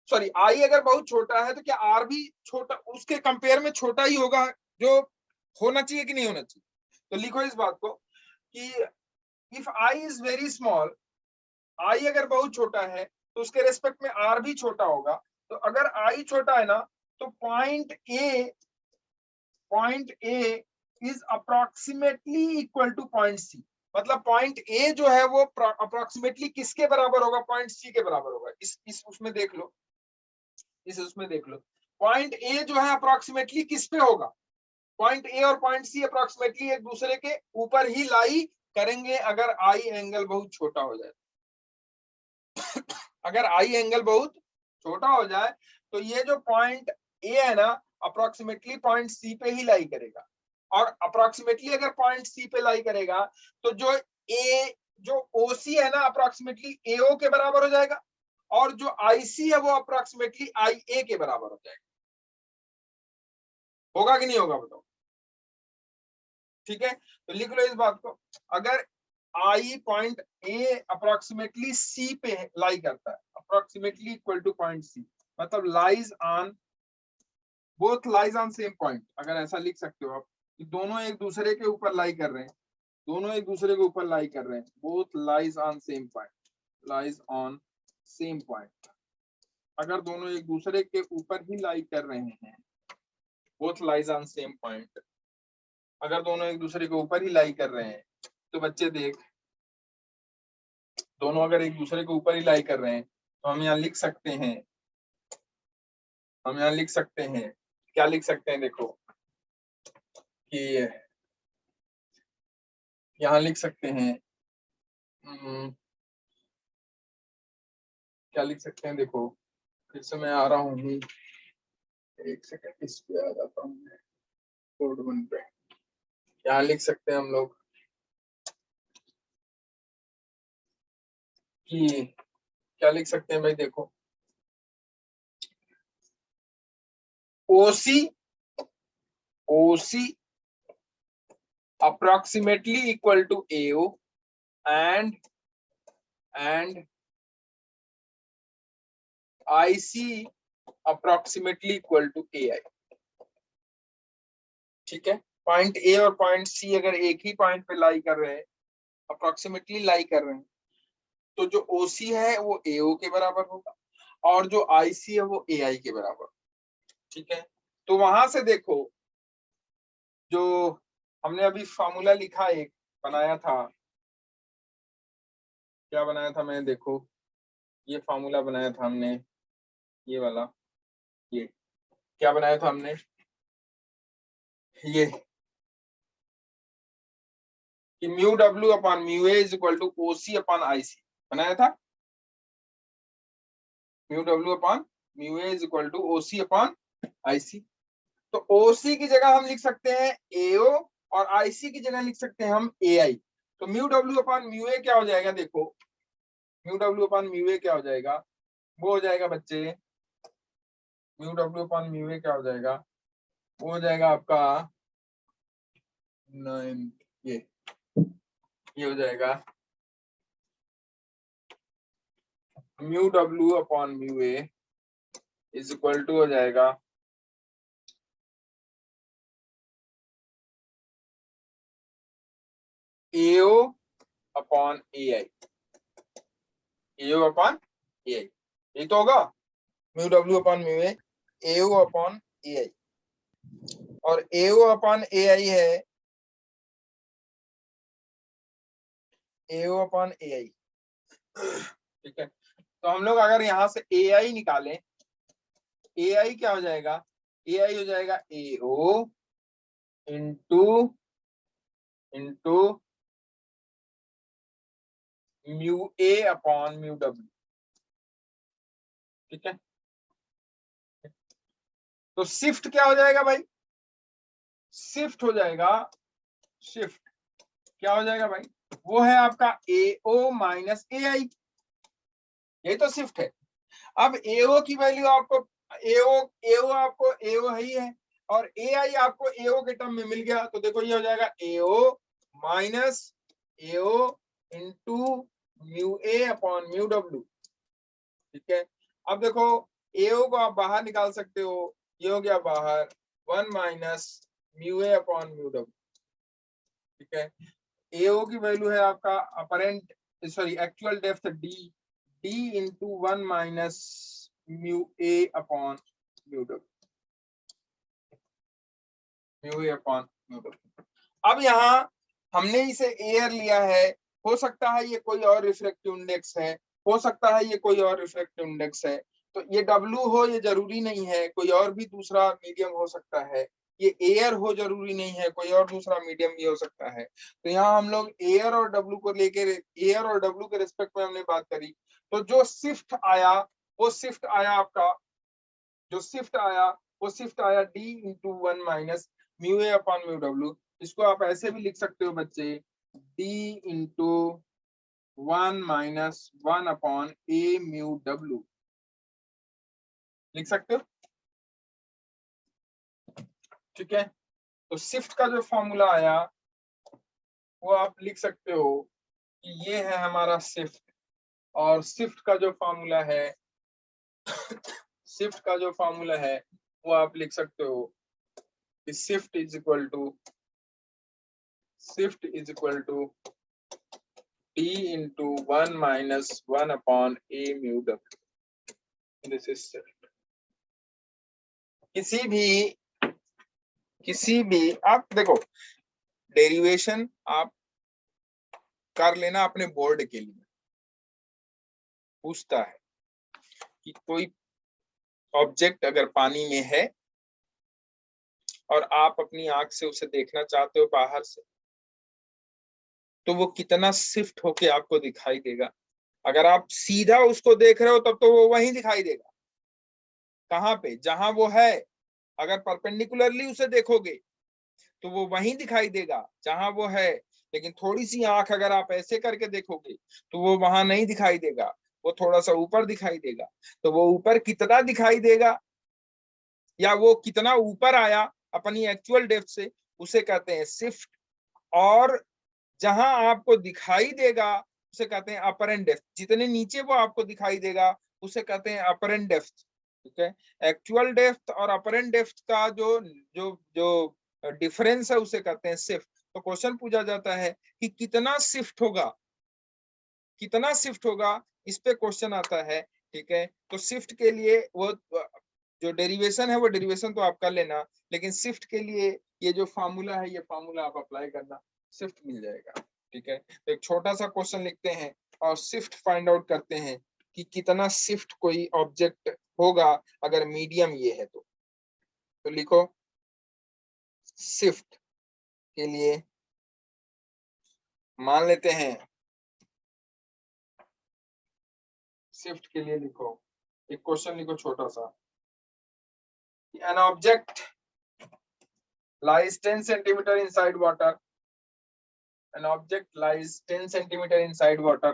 S1: Sorry, I अगर बहुत छोटा है तो क्या R भी छोटा, उसके कंपेयर में छोटा ही होगा, जो होना चाहिए कि नहीं होना चाहिए? तो लिखो इस बात को कि if I is very small, I अगर बहुत छोटा है तो उसके रेस्पेक्ट में R भी छोटा होगा। तो अगर I छोटा है ना, तो point A is approximately equal to point C, मतलब पॉइंट ए जो है वो अप्रोक्सीमेटली किसके बराबर होगा, पॉइंट सी के बराबर होगा। इस उसमें देख लो, उसमें देख लो, पॉइंट ए जो है अप्रोक्सीमेटली किस पे होगा, पॉइंट ए और पॉइंट सी अप्रोक्सीमेटली एक दूसरे के ऊपर ही लाई करेंगे अगर आई एंगल बहुत छोटा हो जाए। अगर आई एंगल बहुत छोटा हो जाए तो ये जो पॉइंट ए है ना अप्रोक्सीमेटली पॉइंट सी पे ही लाई करेगा, और अप्रोक्सीमेटली अगर पॉइंट सी पे लाई करेगा तो जो ओसी है ना अप्रोक्सीमेटली एओ के बराबर हो जाएगा, और जो आईसी है वो अप्रोक्सीमेटली आई ए के बराबर हो जाएगा। होगा कि नहीं होगा बताओ? ठीक है, तो लिख लो इस बात को। अगर आई पॉइंट ए अप्रोक्सीमेटली सी पे लाई करता है, approximately equal to point C, मतलब lies on, both lies on same point, अगर ऐसा लिख सकते हो आप कि दोनों एक दूसरे के ऊपर लाई कर रहे हैं, दोनों एक दूसरे के ऊपर लाई कर रहे हैं, both lies on same point, lies on same point, अगर दोनों एक दूसरे के ऊपर ही लाई कर रहे हैं, both lies on same point, अगर दोनों एक दूसरे के ऊपर ही लाई कर रहे हैं, तो बच्चे देख, दोनों अगर एक दूसरे के ऊपर ही लाई कर रहे हैं तो हम यहाँ लिख सकते हैं, हम यहाँ लिख सकते हैं, क्या लिख सकते हैं देखो कि यहाँ लिख सकते हैं, क्या लिख सकते हैं देखो, फिर से मैं आ रहा हूँ, एक सेकंड इस पे आ जाता हूँ मैं, कोड 1 पे, यहाँ लिख सकते हैं हम लोग कि क्या लिख सकते हैं भाई देखो, ओसी approximately equal to AO and IC approximately equal to AI। ठीक है, पॉइंट ए और पॉइंट सी अगर एक ही पॉइंट पे लाई कर रहे हैं, अप्रोक्सीमेटली लाई कर रहे हैं, तो जो ओसी है वो एओ के बराबर होगा और जो आईसी है वो एआई के बराबर। ठीक है, तो वहां से देखो जो हमने अभी फॉर्मूला लिखा, एक बनाया था, क्या बनाया था मैं देखो, ये फॉर्मूला बनाया था हमने, ये वाला, ये क्या बनाया था हमने, ये कि mu W upon mu A is equal to OC upon IC बनाया था, mu W upon mu A is equal to OC upon IC. तो ओसी की जगह हम लिख सकते हैं एओ और आईसी की जगह लिख सकते हैं हम एआई। तो म्यू डब्ल्यू अपॉन म्यू ए क्या हो जाएगा देखो, म्यू डब्ल्यू अपॉन म्यू ए क्या हो जाएगा, वो हो जाएगा बच्चे, म्यू डब्ल्यू अपॉन म्यू ए क्या हो जाएगा, वो हो जाएगा आपका 9, ये हो जाएगा mu W upon mu A is equal to हो जाएगा AO upon AI, AO upon AI, ये तो होगा mu W upon mu A, AO upon AI, और एओ अपॉन एआई है एओ अपॉन एआई। ठीक है, तो हम लोग अगर यहाँ से एआई निकालें, एआई क्या हो जाएगा, एआई हो जाएगा एओ into into mu A upon mu W. ठीक है, तो शिफ्ट क्या हो जाएगा भाई, शिफ्ट हो जाएगा, शिफ्ट क्या हो जाएगा भाई, वो है आपका एओ माइनस एआई, यही तो शिफ्ट है। अब एओ की वैल्यू आपको एओ एओ आपको एओ ही है और एआई आपको एओ के टर्म में मिल गया, तो देखो ये हो जाएगा एओ minus AO into mu A upon mu W. ठीक है, अब देखो एओ को आप बाहर निकाल सकते हो, ये हो गया बाहर 1 minus mu A upon mu W. ठीक है, एओ की वैल्यू है आपका apparent sorry actual depth D, d into 1 minus mu a upon mu w, mu a upon mu w। अब यहाँ हमने इसे एयर लिया है, हो सकता है ये कोई और रिफ्रैक्टिव इंडेक्स है, हो सकता है ये कोई और रिफ्रैक्टिव इंडेक्स है, तो ये W हो ये जरूरी नहीं है, कोई और भी दूसरा मीडियम हो सकता है, ये एयर हो जरूरी नहीं है, कोई और दूसरा मीडियम भी हो सकता है। तो यहाँ हम लोग एयर और W को लेके, एयर और W के रिस्पेक्ट में हमने बात करी, तो जो शिफ्ट आया वो शिफ्ट आया आपका, जो शिफ्ट आया वो शिफ्ट आया D into 1 minus mu A upon mu W। इसको आप ऐसे भी लिख सकते हो बच्चे, D इंटू 1 माइनस 1 अपॉन ए म्यू W, लिख सकते हो, ठीक है। तो शिफ्ट का जो फॉर्मूला आया वो आप लिख सकते हो कि ये है हमारा शिफ्ट, और शिफ्ट का जो फॉर्मूला है शिफ्ट का जो फॉर्मूला है वो आप लिख सकते हो कि shift is equal to D into 1 minus 1 upon A mu W, this is shift. किसी भी आप देखो, डेरिवेशन आप कर लेना अपने बोर्ड के लिए, पूछता है कि कोई ऑब्जेक्ट अगर पानी में है और आप अपनी आंख से उसे देखना चाहते हो बाहर से, तो वो कितना शिफ्ट होके आपको दिखाई देगा। अगर आप सीधा उसको देख रहे हो तब तो वो वहीं दिखाई देगा, कहाँ पे, जहां वो है। अगर परपेंडिकुलरली उसे देखोगे तो वो वहीं दिखाई देगा जहां वो है, लेकिन थोड़ी सी आंख अगर आप ऐसे करके देखोगे तो वो वहां नहीं दिखाई देगा, वो थोड़ा सा ऊपर दिखाई देगा। तो वो ऊपर कितना दिखाई देगा या वो कितना ऊपर आया अपनी एक्चुअल डेप्थ से, उसे कहते हैं शिफ्ट। और जहां आपको दिखाई देगा उसे कहते हैं अपरेंट डेप्थ, जितने नीचे वो आपको दिखाई देगा उसे कहते हैं अपरेंट डेप्थ, ठीक है। एक्चुअल डेप्थ और अपरेंट डेप्थ का जो जो जो डिफरेंस है उसे कहते हैं शिफ्ट। तो क्वेश्चन पूछा जाता है कि कितना शिफ्ट होगा, कितना शिफ्ट होगा, इस पे क्वेश्चन आता है, ठीक है। तो शिफ्ट के लिए वो जो डेरिवेशन है वो डेरिवेशन तो आप कर लेना, लेकिन शिफ्ट के लिए ये जो फार्मूला है ये फार्मूला आप अप्लाई करना, शिफ्ट मिल जाएगा, ठीक है। तो एक छोटा सा क्वेश्चन लिखते हैं और शिफ्ट फाइंड आउट करते हैं कि कितना शिफ्ट कोई ऑब्जेक्ट होगा अगर मीडियम ये है तो लिखो शिफ्ट के लिए मान लेते हैं, शिफ्ट के लिए लिखो, एक क्वेश्चन लिखो छोटा सा, an object lies 10 centimeter inside water, an object lies 10 centimeter inside water,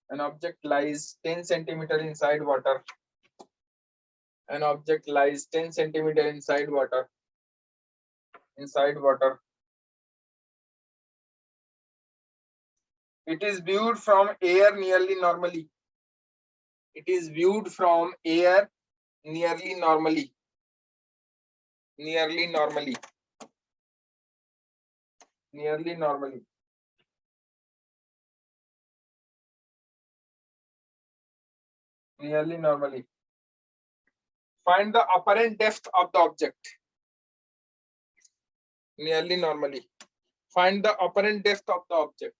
S1: an object lies 10 centimeter inside water, an object lies 10 centimeter inside water, it is viewed from air nearly normally, it is viewed from air nearly normally, nearly normally, nearly normally, nearly normally. Find the apparent depth of the object, nearly normally. Find the apparent depth of the object,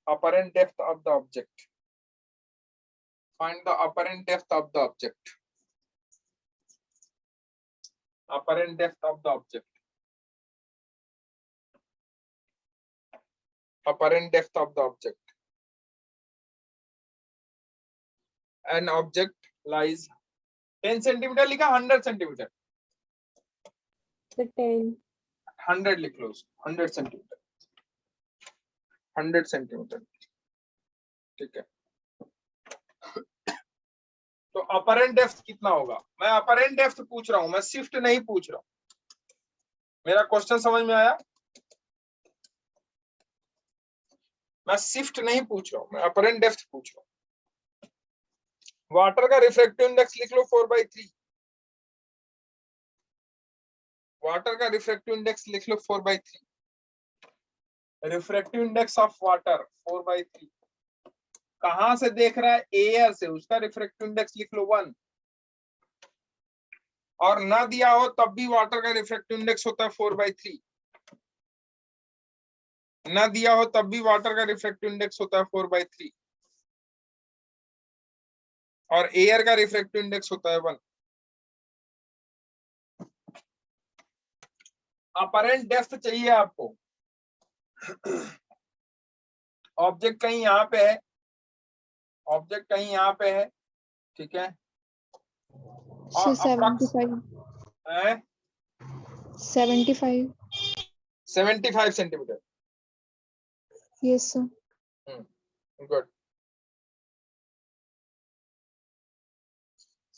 S1: apparent depth of the object. Find the apparent depth of the object, apparent depth of the object, apparent depth of the object. An object lies 10 centimeter लिखा, 100 centimeter,
S2: The 10.
S1: 100 लिख लो, 100 centimeter, 100 centimeter, ठीक है। तो अपरेंट डेप्थ कितना होगा, मैं अपरेंट डेप्थ पूछ रहा हूं, मैं शिफ्ट नहीं पूछ रहा हूं। मेरा क्वेश्चन समझ में आया, मैं शिफ्ट नहीं पूछ रहा हूं, मैं अपरेंट डेप्थ पूछ रहा हूं। वाटर का रिफ्रैक्टिव इंडेक्स लिख लो 4/3, वाटर का रिफ्रैक्टिव इंडेक्स लिख लो 4/3, रिफ्रैक्टिव इंडेक्स ऑफ वाटर 4/3। कहां से देख रहा है, एयर से, उसका रिफ्रैक्टिव इंडेक्स लिख लो 1, और ना दिया हो तब भी वाटर का रिफ्रैक्टिव इंडेक्स होता है 4/3। ना दिया हो तब भी वाटर का रिफ्रैक्टिव इंडेक्स होता है 4/3 और एयर का रिफ्रैक्टिव इंडेक्स होता है 1। अपरेंट डेप्थ चाहिए आपको। ऑब्जेक्ट कहीं यहाँ पे है, ऑब्जेक्ट कहीं यहाँ पे है, ठीक है, और 75 centimetre.
S2: Yes, sir.
S1: Good,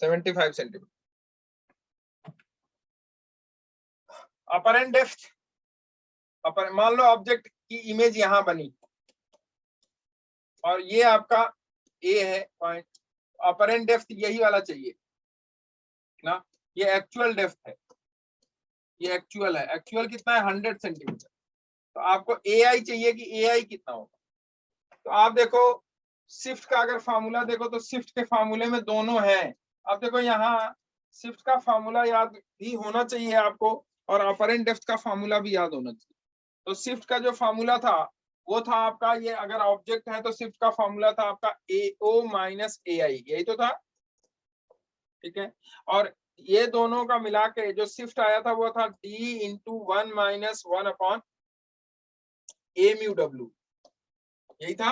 S1: 75 centimetre. Apparent depth, मान लो ऑब्जेक्ट की इमेज यहां बनी और ये आपका ए है पॉइंट, अपरेंट डेप्थ यही वाला चाहिए ना, ये एक्चुअल डेप्थ है, ये एक्चुअल है। एक्चुअल कितना है 100 सेंटीमीटर। तो आपको ए आई चाहिए कि ए आई कितना होगा। तो आप देखो शिफ्ट का अगर फार्मूला देखो तो शिफ्ट के फार्मूले में दोनों हैं। अब देखो यहाँ शिफ्ट का फार्मूला याद भी होना चाहिए आपको और अपरेंट डेप्थ का फार्मूला भी याद होना चाहिए। तो शिफ्ट का जो फार्मूला था वो था आपका, ये अगर ऑब्जेक्ट है तो शिफ्ट का फार्मूला था आपका ए ओ माइनस ए आई, यही तो था, ठीक है। और ये दोनों का मिला के जो शिफ्ट आया था वो था डी इंटू 1 माइनस 1 अपॉन ए म्यू डब्ल्यू, यही था।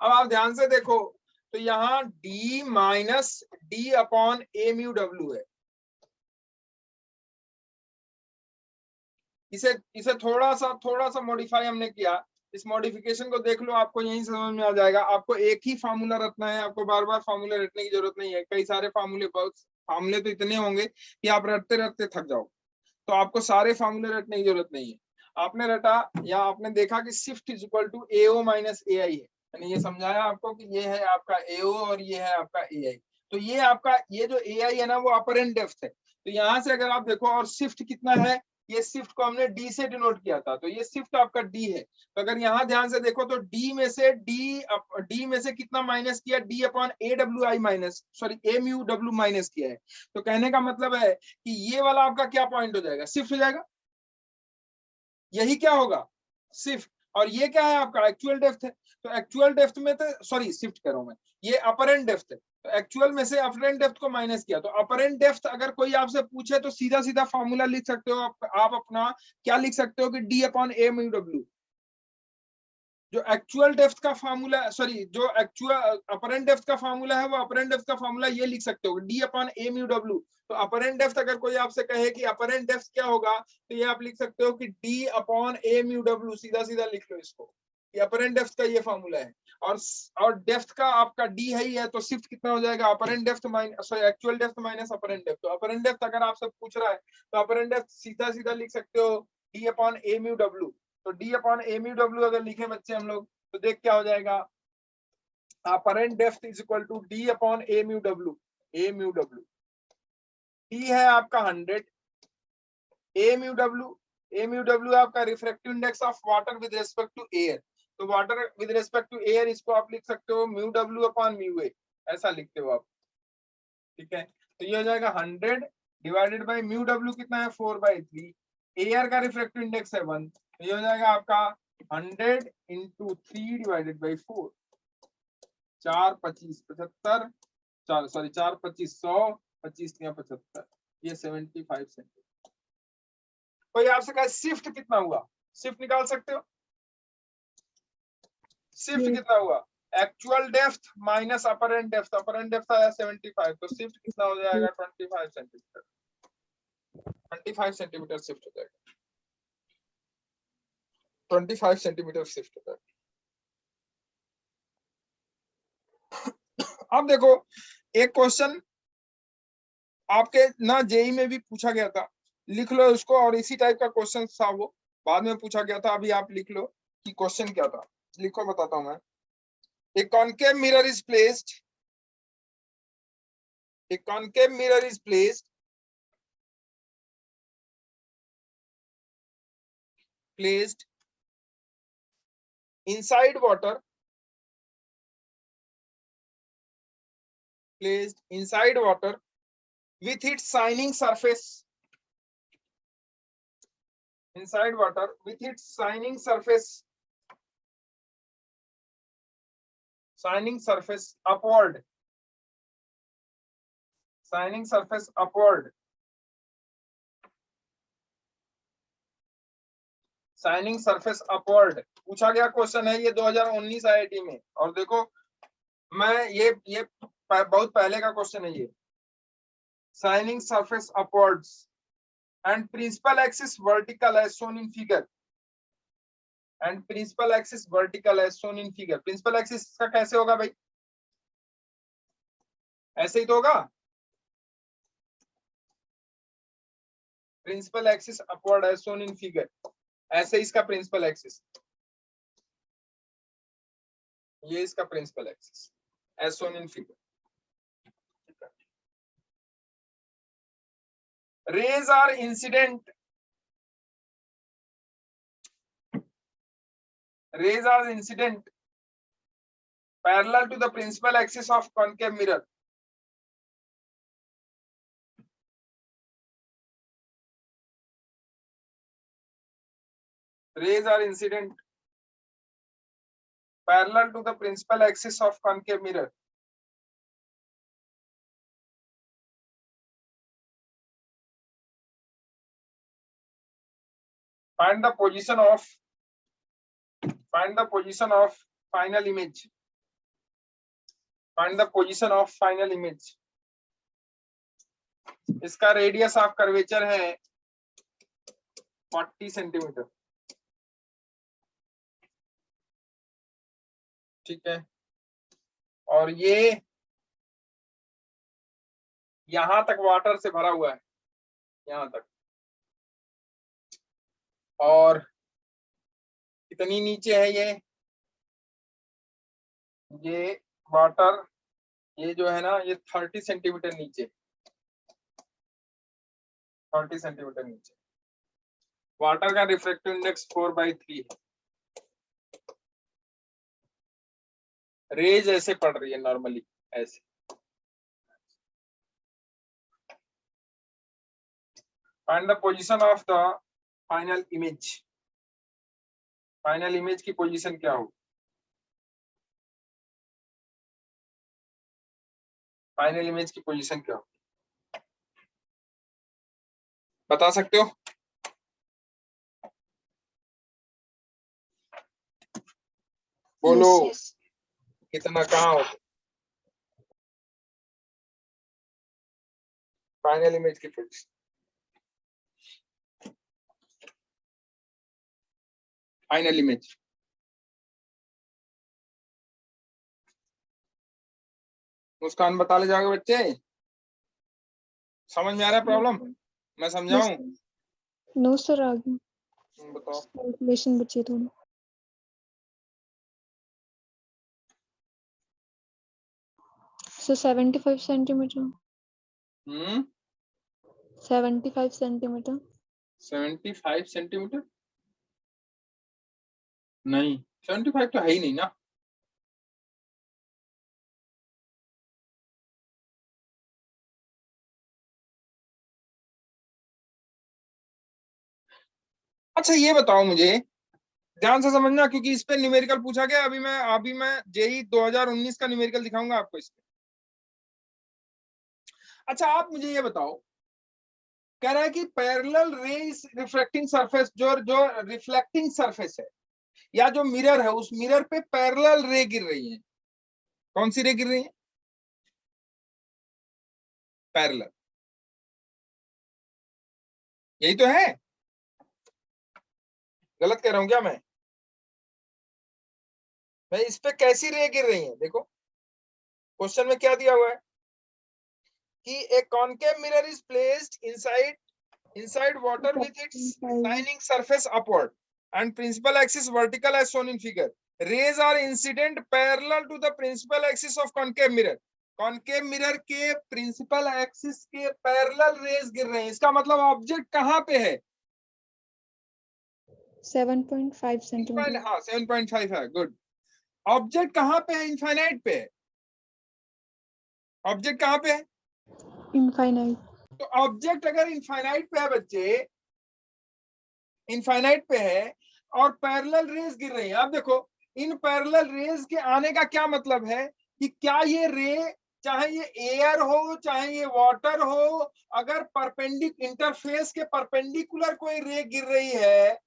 S1: अब आप ध्यान से देखो तो यहाँ d माइनस डी अपॉन ए म्यू डब्ल्यू है। इसे थोड़ा सा मॉडिफाई हमने किया। इस मॉडिफिकेशन को देख लो, आपको यही समझ में आ जाएगा। आपको एक ही फार्मूला रटना है, आपको बार बार फार्मूला रटने की जरूरत नहीं है। कई सारे फार्मूले, बहुत फार्मूले तो इतने होंगे कि आप रटते रटते थक जाओ। तो आपको सारे फार्मूले रटने की जरूरत नहीं है। आपने रटा या आपने देखा कि shift is equal to A O minus A I है, मैंने ये समझाया आपको कि ये है आपका एओ और ये है आपका ए आई। तो ये आपका ये जो ए आई है ना वो अपरेंट डेप्थ है। तो यहाँ से अगर आप देखो, और शिफ्ट कितना है, ये शिफ्ट को हमने डी से डिनोट किया था, तो ये शिफ्ट आपका डी है। तो अगर यहाँ ध्यान से देखो तो डी में से कितना माइनस किया, D upon A W I minus, sorry A mu W minus किया है। तो कहने का मतलब है कि ये वाला आपका क्या पॉइंट हो जाएगा, शिफ्ट हो जाएगा। यही क्या होगा, शिफ्ट। और ये क्या है आपका एक्चुअल डेप्थ है। तो एक्चुअल डेप्थ में तो, सॉरी शिफ्ट कर रहा हूं मैं, ये अपरेंट डेप्थ है। तो एक्चुअल में से अपरेंट डेप्थ को माइनस किया। तो अपरेंट डेप्थ अगर कोई आपसे पूछे तो सीधा सीधा फॉर्मूला लिख सकते हो आप अपना, क्या लिख सकते हो कि डी अपॉन ए म्यू डब्ल्यू। जो एक्चुअल डेप्थ का फार्मूला, सॉरी जो एक्चुअल अपरेंट डेप्थ का फार्मूला है वो अपरेंट डेप्थ का फार्मूला ये लिख सकते हो डी अपॉन ए म्यू डब्ल्यू। तो अपरेंट डेप्थ अगर कोई आपसे कहे कि अपरेंट डेप्थ क्या होगा तो ये आप लिख सकते हो कि डी अपॉन ए म्यू डब्ल्यू, सीधा सीधा लिख लो इसको। ये अपरेंट डेप्थ का ये फार्मूला है। और डेप्थ का आपका डी है ही है, तो शिफ्ट कितना हो जाएगा, apparent depth minus, sorry actual depth minus apparent depth. तो अपरेंट डेप्थ अगर आपसे पूछ रहा है तो अपरेंट डेप्थ सीधा सीधा लिख सकते हो डी अपॉन ए म्यू डब्ल्यू। तो डी अपॉन ए म्यू डब्ल्यू अगर लिखे बच्चे हम लोग तो देख क्या हो जाएगा, apparent depth is equal to D upon A mu W. A mu W D है आपका 100, ए म्यू डब्ल्यू आपका refractive index of water with respect to air. तो water with respect to air इसको आप लिख सकते हो mu W upon mu A, ऐसा लिखते हो आप, ठीक है। तो ये हो जाएगा 100 डिवाइडेड बाय म्यू डब्ल्यू कितना है 4/3, एयर का रिफ्रैक्टिव इंडेक्स है 1, तो ये हो जाएगा आपका 100 इंटू 3 डिवाइडेड बाई 4, 4 25 75, 4 सॉरी 4 25 100, 25 75, ये 75 सेंटीमीटर। कोई आपसे कहा शिफ्ट कितना हुआ, शिफ्ट निकाल सकते हो। शिफ्ट कितना हुआ, actual depth minus apparent depth, apparent depth आया 75, तो शिफ्ट कितना हो जाएगा 25 सेंटीमीटर, 25 सेंटीमीटर शिफ्ट हो जाएगा, 25 सेंटीमीटर शिफ्ट हो जाएगा। अब देखो एक क्वेश्चन आपके ना जेई में भी पूछा गया था, लिख लो उसको, और इसी टाइप का क्वेश्चन था वो, बाद में पूछा गया था। अभी आप लिख लो कि क्वेश्चन क्या था, लिखो बताता हूं मैं। A concave mirror is placed. A concave mirror is placed inside water. Placed inside water with its shining surface inside water, with its shining surface upward, shining surface upward, shining surface upward पूछा गया क्वेश्चन है ये 2019 आईआईटी में। और देखो मैं ये बहुत पहले का क्वेश्चन है ये। shining surface upwards and principal axis vertical as shown in figure, and principal axis vertical as shown in figure। principal axis का कैसे होगा भाई? ऐसे ही तो होगा। principal axis upward as shown in figure, ऐसे इसका principal axis, ये इसका principal axis as shown in figure। rays are incident parallel to the principal axis of concave mirror। rays are incident parallel to the principal axis of concave mirror। Find the position of final image। Find the position of final image। इसका रेडियस ऑफ कर्वेचर है 40 सेंटीमीटर। ठीक है, और ये यहां तक वाटर से भरा हुआ है, यहां तक, और कितनी नीचे है ये वाटर, ये जो है ना ये 30 सेंटीमीटर नीचे, 30 सेंटीमीटर नीचे। वाटर का रिफ्रैक्टिव इंडेक्स 4/3 है। रेज ऐसे पड़ रही है नॉर्मली, ऐसे। Find the position of the final image. Final image की पोजीशन क्या हो? फाइनल इमेज की पोजीशन क्या हो बता सकते हो? बोलो।
S2: yes,
S1: कितना कहाँ हो फाइनल इमेज की पोजीशन? फाइनल इमेज मुस्कान बता ले जाओगे बच्चे? समझ में आ रहा है प्रॉब्लम? मैं समझाऊं?
S2: नो सर आगे
S1: बताओ।
S2: कैलकुलेशन बची थोड़ी। So 75 centimetre. 75 सेंटीमीटर।
S1: 75 सेंटीमीटर नहीं, 75 तो है ही नहीं ना। अच्छा ये बताओ मुझे, ध्यान से समझना, क्योंकि इस पे न्यूमेरिकल पूछा गया। अभी मैं जेई 2019 का न्यूमेरिकल दिखाऊंगा आपको इस पे। अच्छा आप मुझे ये बताओ, कह रहा है कि पैरेलल रेज रिफ्लेक्टिंग सरफेस, जो रिफ्लेक्टिंग सरफेस है या जो मिरर है, उस मिरर पे पैरेलल रे गिर रही है। कौन सी रे गिर रही है? पैरेलल। यही तो है, गलत कह रहा हूं क्या मैं इस पे कैसी रे गिर रही है? देखो क्वेश्चन में क्या दिया हुआ है कि ए concave mirror is placed inside water with its shining surface upward and principal axis vertical as shown in figure। rays are incident parallel to the principal axis of concave mirror। concave mirror के principal axis के parallel rays गिर रहे हैं। इसका मतलब ऑब्जेक्ट कहाँ पे है?
S2: 7.5 सेंटीमीटर।
S1: हाँ 7.5 है, गुड। ऑब्जेक्ट कहाँ पे है? इनफाइनाइट पे है। ऑब्जेक्ट कहाँ पे है?
S2: इनफाइनाइट।
S1: तो ऑब्जेक्ट अगर इनफाइनाइट पे है बच्चे, इनफाइनाइट पे है और पैरेलल रेज गिर रही है, अब देखो इन पैरेलल रेज के आने का क्या मतलब है कि क्या ये रे, चाहे ये एयर हो चाहे ये वाटर हो, अगर इंटरफेस के परपेंडिकुलर कोई रे गिर रही है,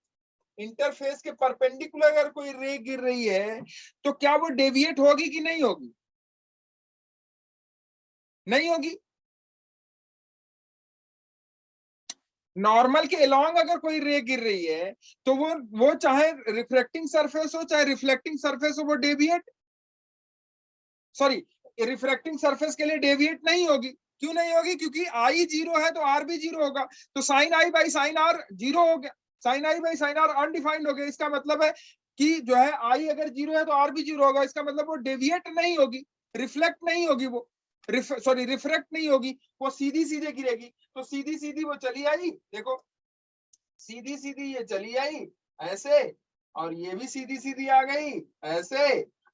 S1: इंटरफेस के परपेंडिकुलर अगर कोई रे गिर रही है तो क्या वो डेविएट होगी कि नहीं होगी? नहीं होगी। नॉर्मल के अलोंग अगर कोई रे गिर रही है तो वो चाहे रिफ्लेक्टिंग सरफेस हो चाहे रिफ्लेक्टिंग सरफेस हो, वो डेविएट, सॉरी रिफ्लेक्टिंग सरफेस के लिए डेविएट नहीं होगी। क्यों नहीं होगी? क्योंकि आई जीरो है तो आर भी जीरो होगा, तो sine I by sine R zero हो गया, sine I by sine R undefined हो गया। इसका मतलब है कि जो है आई अगर जीरो है तो आर भी जीरो होगा, इसका मतलब वो डेविएट नहीं होगी, रिफ्लेक्ट नहीं होगी, वो सॉरी रिफ्रेक्ट नहीं होगी, वो सीधी सीधे गिरेगी। तो सीधी सीधी वो चली आई, देखो सीधी सीधी ये चली आई ऐसे, और ये भी सीधी सीधी आ गई ऐसे।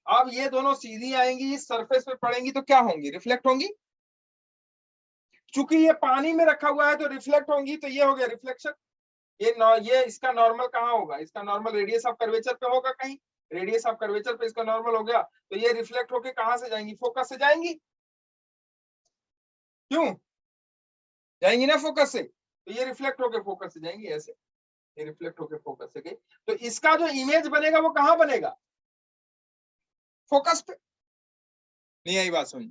S1: अब ये दोनों सीधी आएंगी, इस सरफेस पे पड़ेंगी तो क्या होंगी? रिफ्लेक्ट होंगी। चूंकि ये पानी में रखा हुआ है तो रिफ्लेक्ट होंगी, तो ये हो गया रिफ्लेक्शन। ये इसका नॉर्मल कहाँ होगा? इसका नॉर्मल रेडियस ऑफ कर्वेचर पे होगा कहीं, रेडियस ऑफ कर्वेचर पे इसका नॉर्मल हो गया, तो ये रिफ्लेक्ट होके कहां से जाएंगी? फोकस से जाएंगी। क्यों जाएंगी? ना फोकस से, तो ये रिफ्लेक्ट होके फोकस से जाएंगी ऐसे, ये रिफ्लेक्ट होके फोकस से गई, तो इसका जो इमेज बनेगा वो कहां बनेगा? फोकस पे। नहीं आई बात समझ?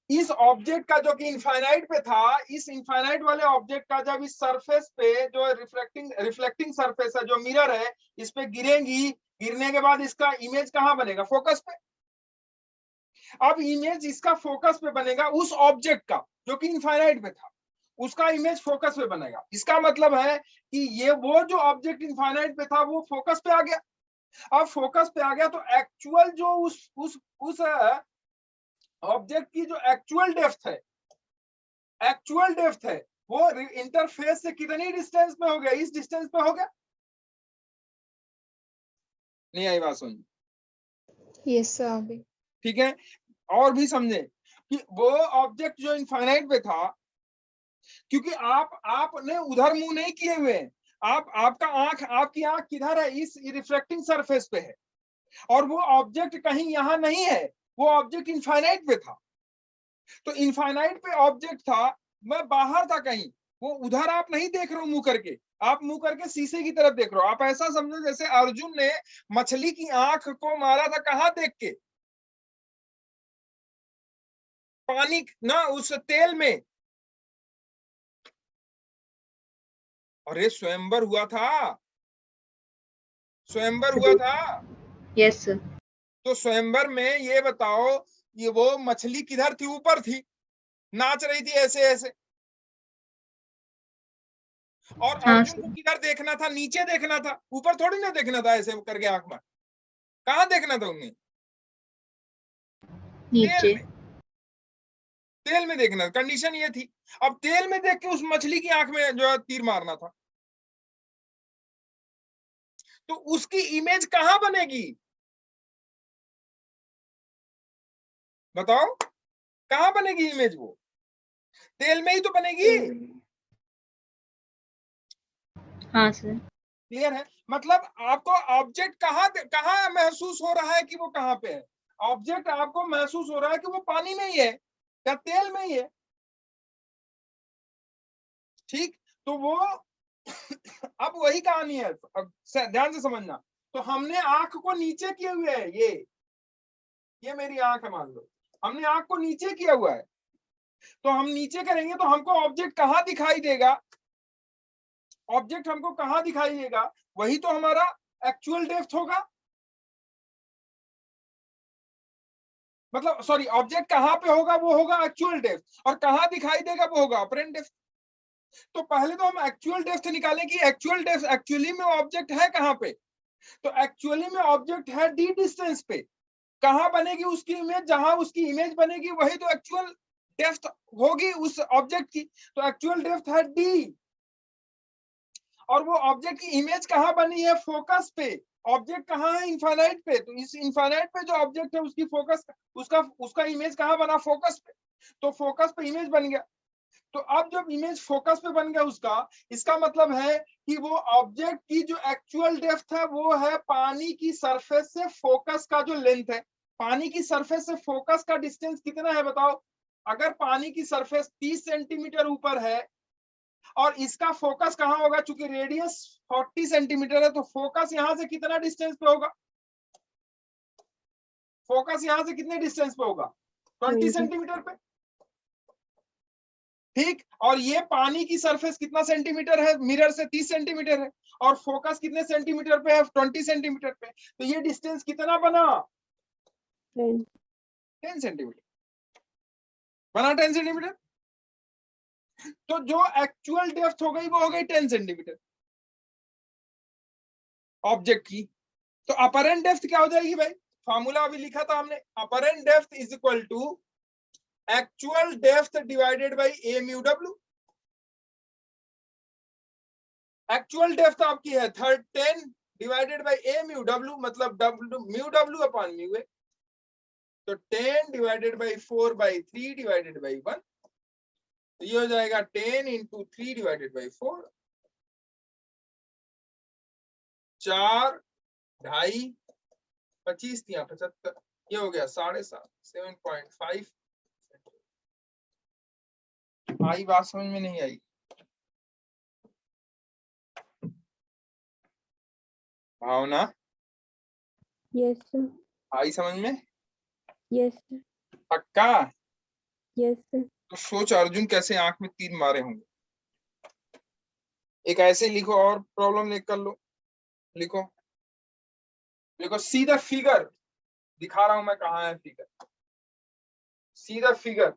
S1: इस ऑब्जेक्ट का जो कि इनफाइनाइट पे था, इस इनफाइनाइट वाले ऑब्जेक्ट का जब इस सरफेस पे जो रिफ्लेक्टिंग सरफेस है, जो मिरर है, इस पे गिरेंगी, गिरने के बाद इसका इमेज कहां बनेगा? फोकस पे। अब इमेज इसका फोकस पे बनेगा, उस ऑब्जेक्ट का जो कि इनफाइनाइट पे था, उसका इमेज फोकस पे बनेगा। इसका मतलब है कि ये वो जो ऑब्जेक्ट इनफाइनाइट पे था वो फोकस पे आ गया। अब फोकस पे आ गया तो एक्चुअल जो उस ऑब्जेक्ट की जो एक्चुअल डेप्थ है वो इंटरफेस से कितनी डिस्टेंस पे हो गया? इस डिस्टेंस पे हो गया। नहीं आई बात समझ?
S2: यस सर अभी।
S1: ठीक है, और भी समझे कि वो ऑब्जेक्ट जो इनफाइनाइट पे था, क्योंकि आपने उधर मुंह नहीं किए हुए हैं, आपकी आंख किधर है? इस रिफ्लेक्टिंग सरफेस पे है, और वो ऑब्जेक्ट कहीं यहां नहीं है, वो ऑब्जेक्ट इनफाइनाइट पे था। तो इनफाइनाइट पे ऑब्जेक्ट था, मैं बाहर था कहीं, वो उधर आप नहीं देख रहे हो मुंह करके, आप मुंह करके शीशे की तरफ देख रहे हो। आप ऐसा समझो जैसे अर्जुन ने मछली की आंख को मारा था, कहां देख के? पानी ना, उस तेल में। अरे स्वयंवर हुआ था, स्वयंवर हुआ था।
S3: Yes sir.
S1: तो स्वयंवर में ये बताओ, ये वो मछली किधर थी? ऊपर थी, नाच रही थी ऐसे ऐसे, और
S3: हाँ
S1: अर्जुन को
S3: सर।
S1: किधर देखना था? नीचे देखना था, ऊपर थोड़ी ना देखना था ऐसे करके आंख में। कहां देखना था उन्हें? तेल
S3: नीचे।
S1: में, तेल में देखना। कंडीशन ये थी। अब तेल में देख के उस मछली की आंख में जो है तीर मारना था, तो उसकी इमेज कहां बनेगी? बताओ कहां बनेगी इमेज? वो तेल में ही तो बनेगी।
S3: हाँ सर।
S1: क्लियर है? मतलब आपको ऑब्जेक्ट कहां कहां महसूस हो रहा है कि वो कहां पे है? ऑब्जेक्ट आपको महसूस हो रहा है कि वो पानी में ही है या तेल में ही है। ठीक, तो वो अब वही कहानी है, अब ध्यान से समझना। तो हमने आंख को नीचे किए हुए है, ये मेरी आंख है मान लो, हमने आंख को नीचे किया हुआ है, तो हम नीचे करेंगे तो हमको ऑब्जेक्ट कहां दिखाई देगा? ऑब्जेक्ट हमको कहां दिखाई देगा? वही तो हमारा एक्चुअल डेप्थ होगा। मतलब सॉरी, ऑब्जेक्ट कहां पे होगा? वो होगा एक्चुअल डेप्थ, और कहां दिखाई देगा? वो होगा अपरेंट डेप्थ। तो पहले तो हम एक्चुअल डेप्थ निकालें कि एक्चुअल डेप्थ एक्चुअली में ऑब्जेक्ट है कहां पे। तो एक्चुअली में ऑब्जेक्ट है डी डिस्टेंस पे। कहां बनेगी उसकी इमेज? जहां उसकी इमेज बनेगी वही तो एक्चुअल डेप्थ होगी उस ऑब्जेक्ट की। तो एक्चुअल डेप्थ है डी, और वो ऑब्जेक्ट की इमेज कहां बनी है? फोकस पे। ऑब्जेक्ट कहां है? इनफाइनाइट पे। तो इस इनफाइनाइट पे जो ऑब्जेक्ट है उसकी फोकस, उसका इमेज कहां बना? फोकस पे। तो फोकस पे इमेज बन गया। तो अब जब इमेज फोकस पे बन गया उसका, इसका मतलब है कि वो ऑब्जेक्ट की जो एक्चुअल डेप्थ है वो है पानी की सरफेस से फोकस का जो लेंथ है। पानी की सरफेस से फोकस का डिस्टेंस कितना है बताओ? अगर पानी की सरफेस 30 सेंटीमीटर ऊपर है और इसका फोकस कहाँ होगा, चूंकि रेडियस 40 सेंटीमीटर है, तो फोकस यहां से कितना डिस्टेंस पे होगा? फोकस यहां से कितने डिस्टेंस पे होगा? 20 सेंटीमीटर पे। ठीक, और ये पानी की सरफेस कितना सेंटीमीटर है? मिरर से 30 सेंटीमीटर है, और फोकस कितने सेंटीमीटर पे है? 20 सेंटीमीटर पे। तो ये डिस्टेंस कितना बना? 10 सेंटीमीटर बना। 10 सेंटीमीटर। तो जो एक्चुअल डेप्थ हो गई वो हो गई 10 सेंटीमीटर ऑब्जेक्ट की। तो अपरेंट डेप्थ क्या हो जाएगी भाई? फॉर्मूला अभी लिखा था हमने, apparent depth is equal to actual depth divided by A mu W. Actual depth आपकी है 10 divided by A mu W, मतलब W mu W upon mu A. तो 10 divided by 4 by 3 divided by 1, तो ये हो जाएगा 10 इंटू 3 डिवाइडेड बाई 4, 4, 2.5, 25, 75, ये हो गया 7.5, 7.5। आई बात समझ में नहीं आई? भावना,
S2: Yes, sir.
S1: आई समझ में?
S2: Yes, sir.
S1: पक्का?
S2: Yes, sir.
S1: तो सोच अर्जुन कैसे आंख में तीर मारे होंगे। एक ऐसे लिखो और प्रॉब्लम लिख कर लो। लिखो, देखो सी द फिगर, दिखा रहा हूं मैं कहाँ है फिगर। सी द फिगर,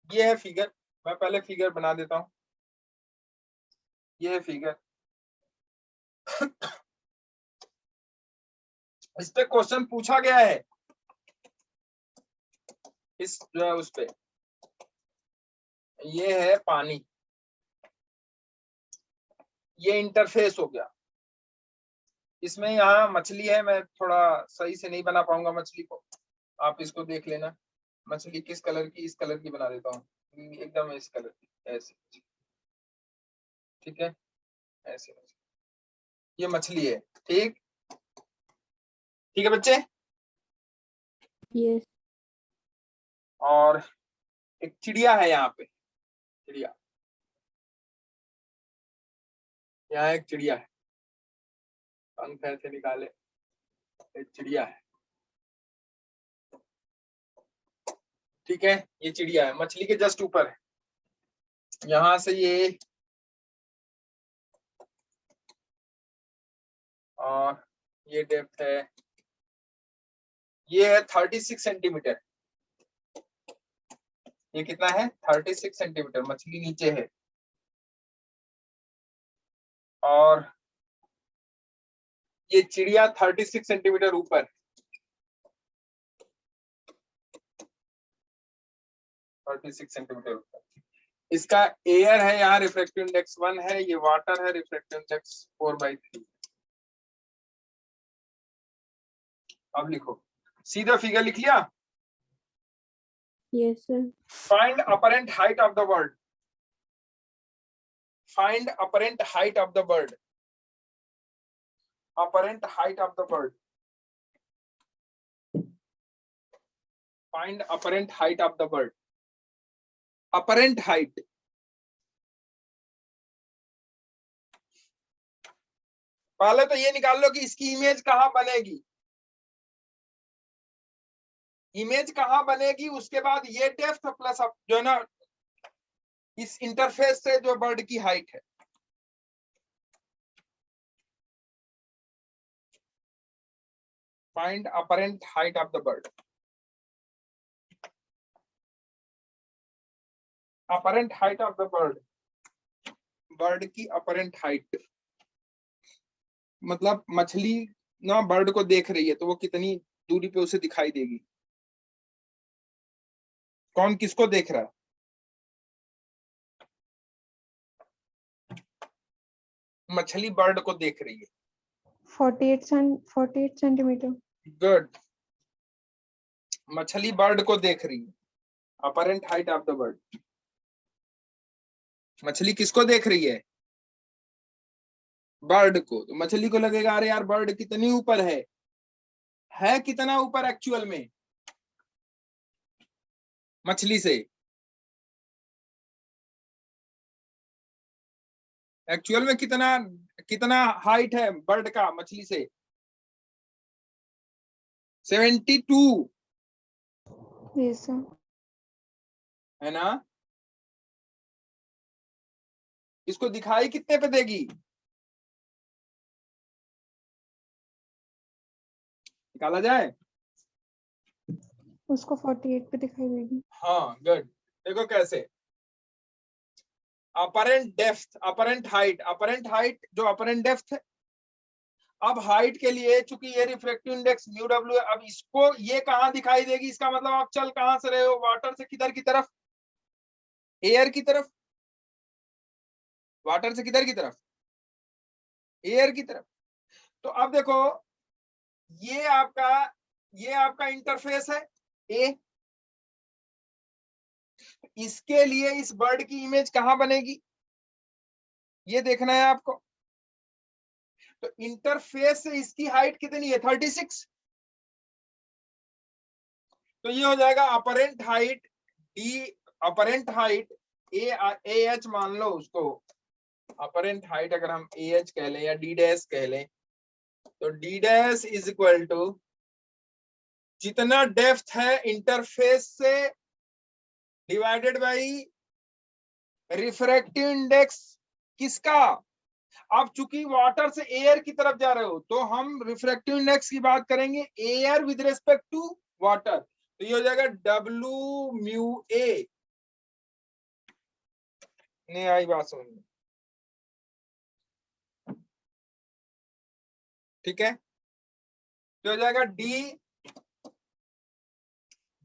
S1: ये है फिगर। मैं पहले फिगर बना देता हूं। ये है फिगर। इस पे क्वेश्चन पूछा गया है, इस जो है उस पे। ये है पानी, ये इंटरफेस हो गया। इसमें यहाँ मछली है, मैं थोड़ा सही से नहीं बना पाऊंगा मछली को, आप इसको देख लेना। मछली किस कलर की? इस कलर की बना देता हूँ, एकदम इस कलर की, ऐसे। ठीक है, ऐसे ये मछली है। ठीक, ठीक है बच्चे।
S2: Yes.
S1: और एक चिड़िया है यहाँ पे, चिड़िया, यहाँ एक चिड़िया है, पंख ऐसे निकाले, एक चिड़िया है। ठीक है, ये चिड़िया है, मछली के जस्ट ऊपर है। यहां से ये, और ये डेप्थ है, ये है 36 सेंटीमीटर। ये कितना है? 36 सेंटीमीटर। मछली नीचे है, और ये चिड़िया 36 सेंटीमीटर ऊपर। 36 सेंटीमीटर ऊपर। इसका एयर है, यहाँ रिफ्रैक्टिव इंडेक्स 1 है, ये वाटर है, रिफ्रैक्टिव इंडेक्स 4/3। अब लिखो, सीधा फिगर लिख लिया।
S2: Yes, sir.
S1: Find apparent height of the bird. Find apparent height of the bird. Apparent height of the bird. Find apparent height of the bird. Apparent height, पहले तो ये निकाल लो कि इसकी इमेज कहां बनेगी। इमेज कहां बनेगी, उसके बाद ये डेप्थ प्लस जो है ना, इस इंटरफेस से जो बर्ड की हाइट है। Find apparent height of the bird. Apparent height of the bird, bird की अपरेंट हाइट, मतलब मछली ना बर्ड को देख रही है तो वो कितनी दूरी पे उसे दिखाई देगी। कौन किसको देख रहा है? मछली बर्ड को देख रही है।
S2: 48 centimeter.
S1: गुड, मछली बर्ड को देख रही है। Apparent height of the bird. मछली किसको देख रही है? बर्ड को। तो मछली को लगेगा अरे यार बर्ड कितनी ऊपर है कितना ऊपर एक्चुअल में मछली से? एक्चुअल में कितना कितना हाइट है बर्ड का मछली से? 72
S2: Yes, sir.
S1: है ना? इसको दिखाई कितने पे देगी? निकाला जाए?
S2: उसको 48 पे दिखाई देगी।
S1: हाँ गुड। देखो कैसे, अपरेंट डेप्थ, अपरेंट हाइट जो अपरेंट डेप्थ है। अब हाइट के लिए चूंकि ये रिफ्रैक्टिव इंडेक्स म्यू डब्ल्यू है, अब इसको ये कहां दिखाई देगी? इसका मतलब आप चल कहां से रहे हो? वाटर से किधर की तरफ? एयर की तरफ। वाटर से किधर की तरफ? एयर की तरफ। तो अब देखो ये आपका इंटरफेस है ए। इसके लिए इस बर्ड की इमेज कहां बनेगी ये देखना है आपको। तो इंटरफेस से इसकी हाइट कितनी है? 36। तो ये हो जाएगा apparent height D, apparent height A H मान लो उसको। अपरेंट हाइट अगर हम ए एच कह लें या डी डैश कह लें, तो D dash is equal to जितना डेप्थ है इंटरफेस से डिवाइडेड बाई रिफ्रैक्टिव इंडेक्स किसका? अब चूंकि वाटर से एयर की तरफ जा रहे हो तो हम रिफ्रैक्टिव इंडेक्स की बात करेंगे air with respect to water. तो ये हो जाएगा डब्ल्यू म्यू ए। नहीं आई बात समझ में? ठीक है। तो हो जाएगा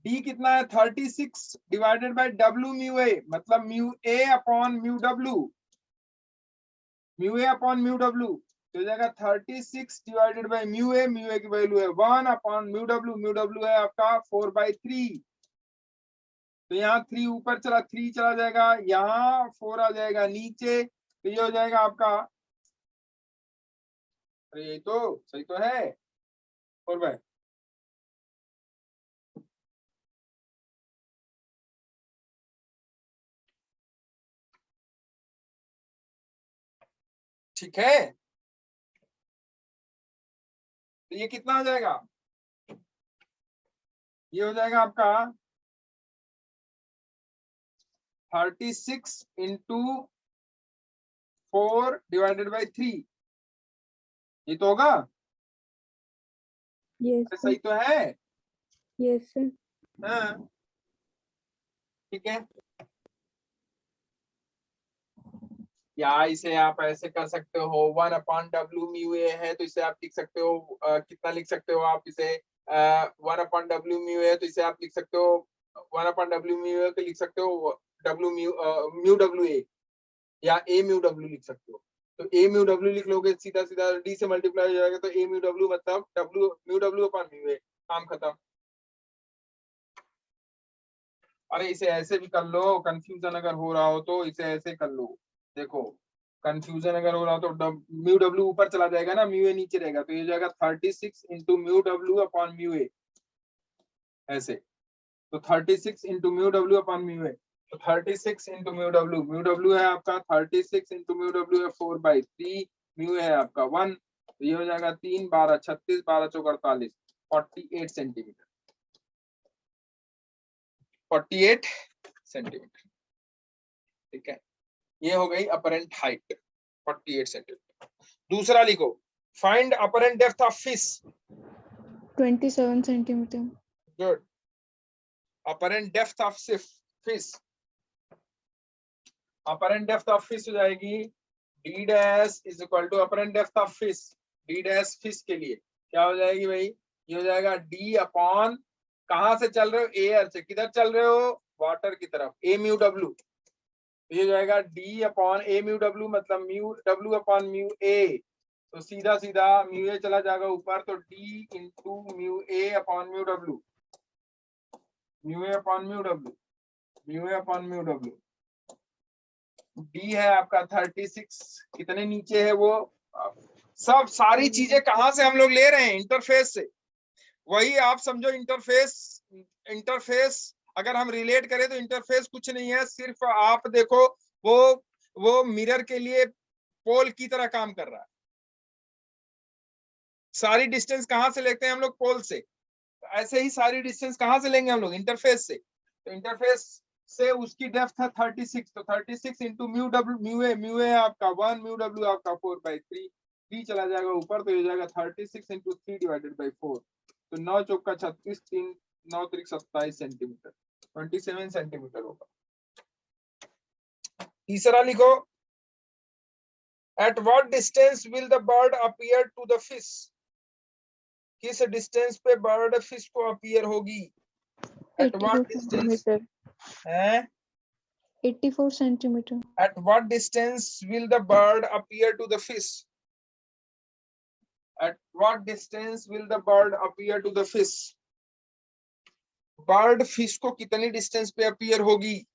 S1: डी कितना है? 36 divided by W mu A, मतलब mu A upon mu W, mu A upon mu W. तो हो जाएगा 36 डिवाइडेड बाय म्यू ए की वैल्यू है 1 अपॉन म्यू डब्ल्यू है आपका 4/3। तो यहाँ 3 ऊपर चला, 3 चला जाएगा, यहाँ 4 आ जाएगा नीचे। तो ये हो जाएगा आपका, अरे ये तो सही तो है 4/। ठीक है। तो ये कितना हो जाएगा? ये हो जाएगा आपका 36 इंटू 4 डिवाइडेड बाई 3। ये तो होगा?
S2: Yes, sir.
S1: सही तो है?
S2: Yes, sir.
S1: हाँ ठीक है। या इसे आप ऐसे कर सकते हो 1 अपॉन डब्ल्यू म्यू ए है तो इसे आप लिख सकते हो कितना लिख सकते हो आप इसे 1 अपॉन डब्ल्यू म्यू ए, तो इसे आप लिख सकते हो 1 अपॉन डब्ल्यू म्यू ए को लिख सकते हो डब्ल्यू म्यू डब्ल्यू ए या ए म्यू डब्ल्यू लिख सकते हो। तो ए म्यू डब्ल्यू लिख लोगे सीधा सीधा डी से मल्टीप्लाई हो जाएगा, तो ए म्यू डब्ल्यू मतलब W mu W upon mu A, काम खत्म। अरे इसे ऐसे भी कर लो, कंफ्यूजन अगर हो रहा हो तो इसे ऐसे कर लो। देखो कंफ्यूजन अगर हो रहा हो तो म्यू डब्ल्यू ऊपर चला जाएगा ना, म्यू ए नीचे रहेगा, तो ये हो जाएगा 36 into mu W upon mu A ऐसे। तो 36 into mu W upon mu A, तो 36 इंटू म्यू डब्ल्यू है आपका 36 इंटू म्यू डब्ल्यू है 4/3, म्यू है आपका 1। तो ये हो जाएगा 3 12 36 12 चौक 48, 48 सेंटीमीटर, 48 सेंटीमीटर। ठीक है, ये हो गई अपरेंट हाइट 48 सेंटीमीटर। दूसरा लिखो, find apparent depth of fish.
S2: 27 centimeter.
S1: Good. Apparent depth of fish, apparent depth of fish हो जाएगी D dash is equal to apparent depth of fish, D dash fish के लिए क्या हो जाएगी भाई? ये हो जाएगा डी अपॉन, कहां से चल रहे हो? एयर से। किधर चल रहे हो? वाटर की तरफ, ए म्यू डब्ल्यू। ये हो जाएगा डी अपॉन ए म्यू डब्ल्यू मतलब mu W upon mu A. तो सीधा सीधा म्यू ए चला जाएगा ऊपर, तो D into mu A upon mu W, mu A upon mu W, mu A upon mu W. D है आपका 36, कितने नीचे है वो, सब सारी चीजें कहाँ से हम लोग ले रहे हैं, इंटरफेस से। वही आप समझो इंटरफेस अगर हम रिलेट करें तो इंटरफेस कुछ नहीं है, सिर्फ आप देखो वो मिरर के लिए पोल की तरह काम कर रहा है। सारी डिस्टेंस कहाँ से लेते हैं हम लोग, पोल से। ऐसे ही सारी डिस्टेंस कहाँ से लेंगे हम लोग, इंटरफेस से। तो इंटरफेस से उसकी डेप्थ है 36, तो 36 into mu W mu A आपका 1, म्यू डब्ल्यू आपका 4/3, 3 चला जाएगा ऊपर तो ये जाएगा 36 इंटू 3 डिवाइडेड बाई 4, तो 9 चौका 36, 3 9 त्रिक 27 सेंटीमीटर, 27 सेंटीमीटर होगा। तीसरा लिखो, at what distance will the bird appear to the fish, किस डिस्टेंस पे बर्ड फिश को अपीयर होगी, एट व्हाट डिस्टेंस है,
S2: 84 centimetre.
S1: at what distance will the bird appear to the fish, at what distance will the bird appear to the fish, bird fish को कितनी डिस्टेंस पे अपीयर होगी,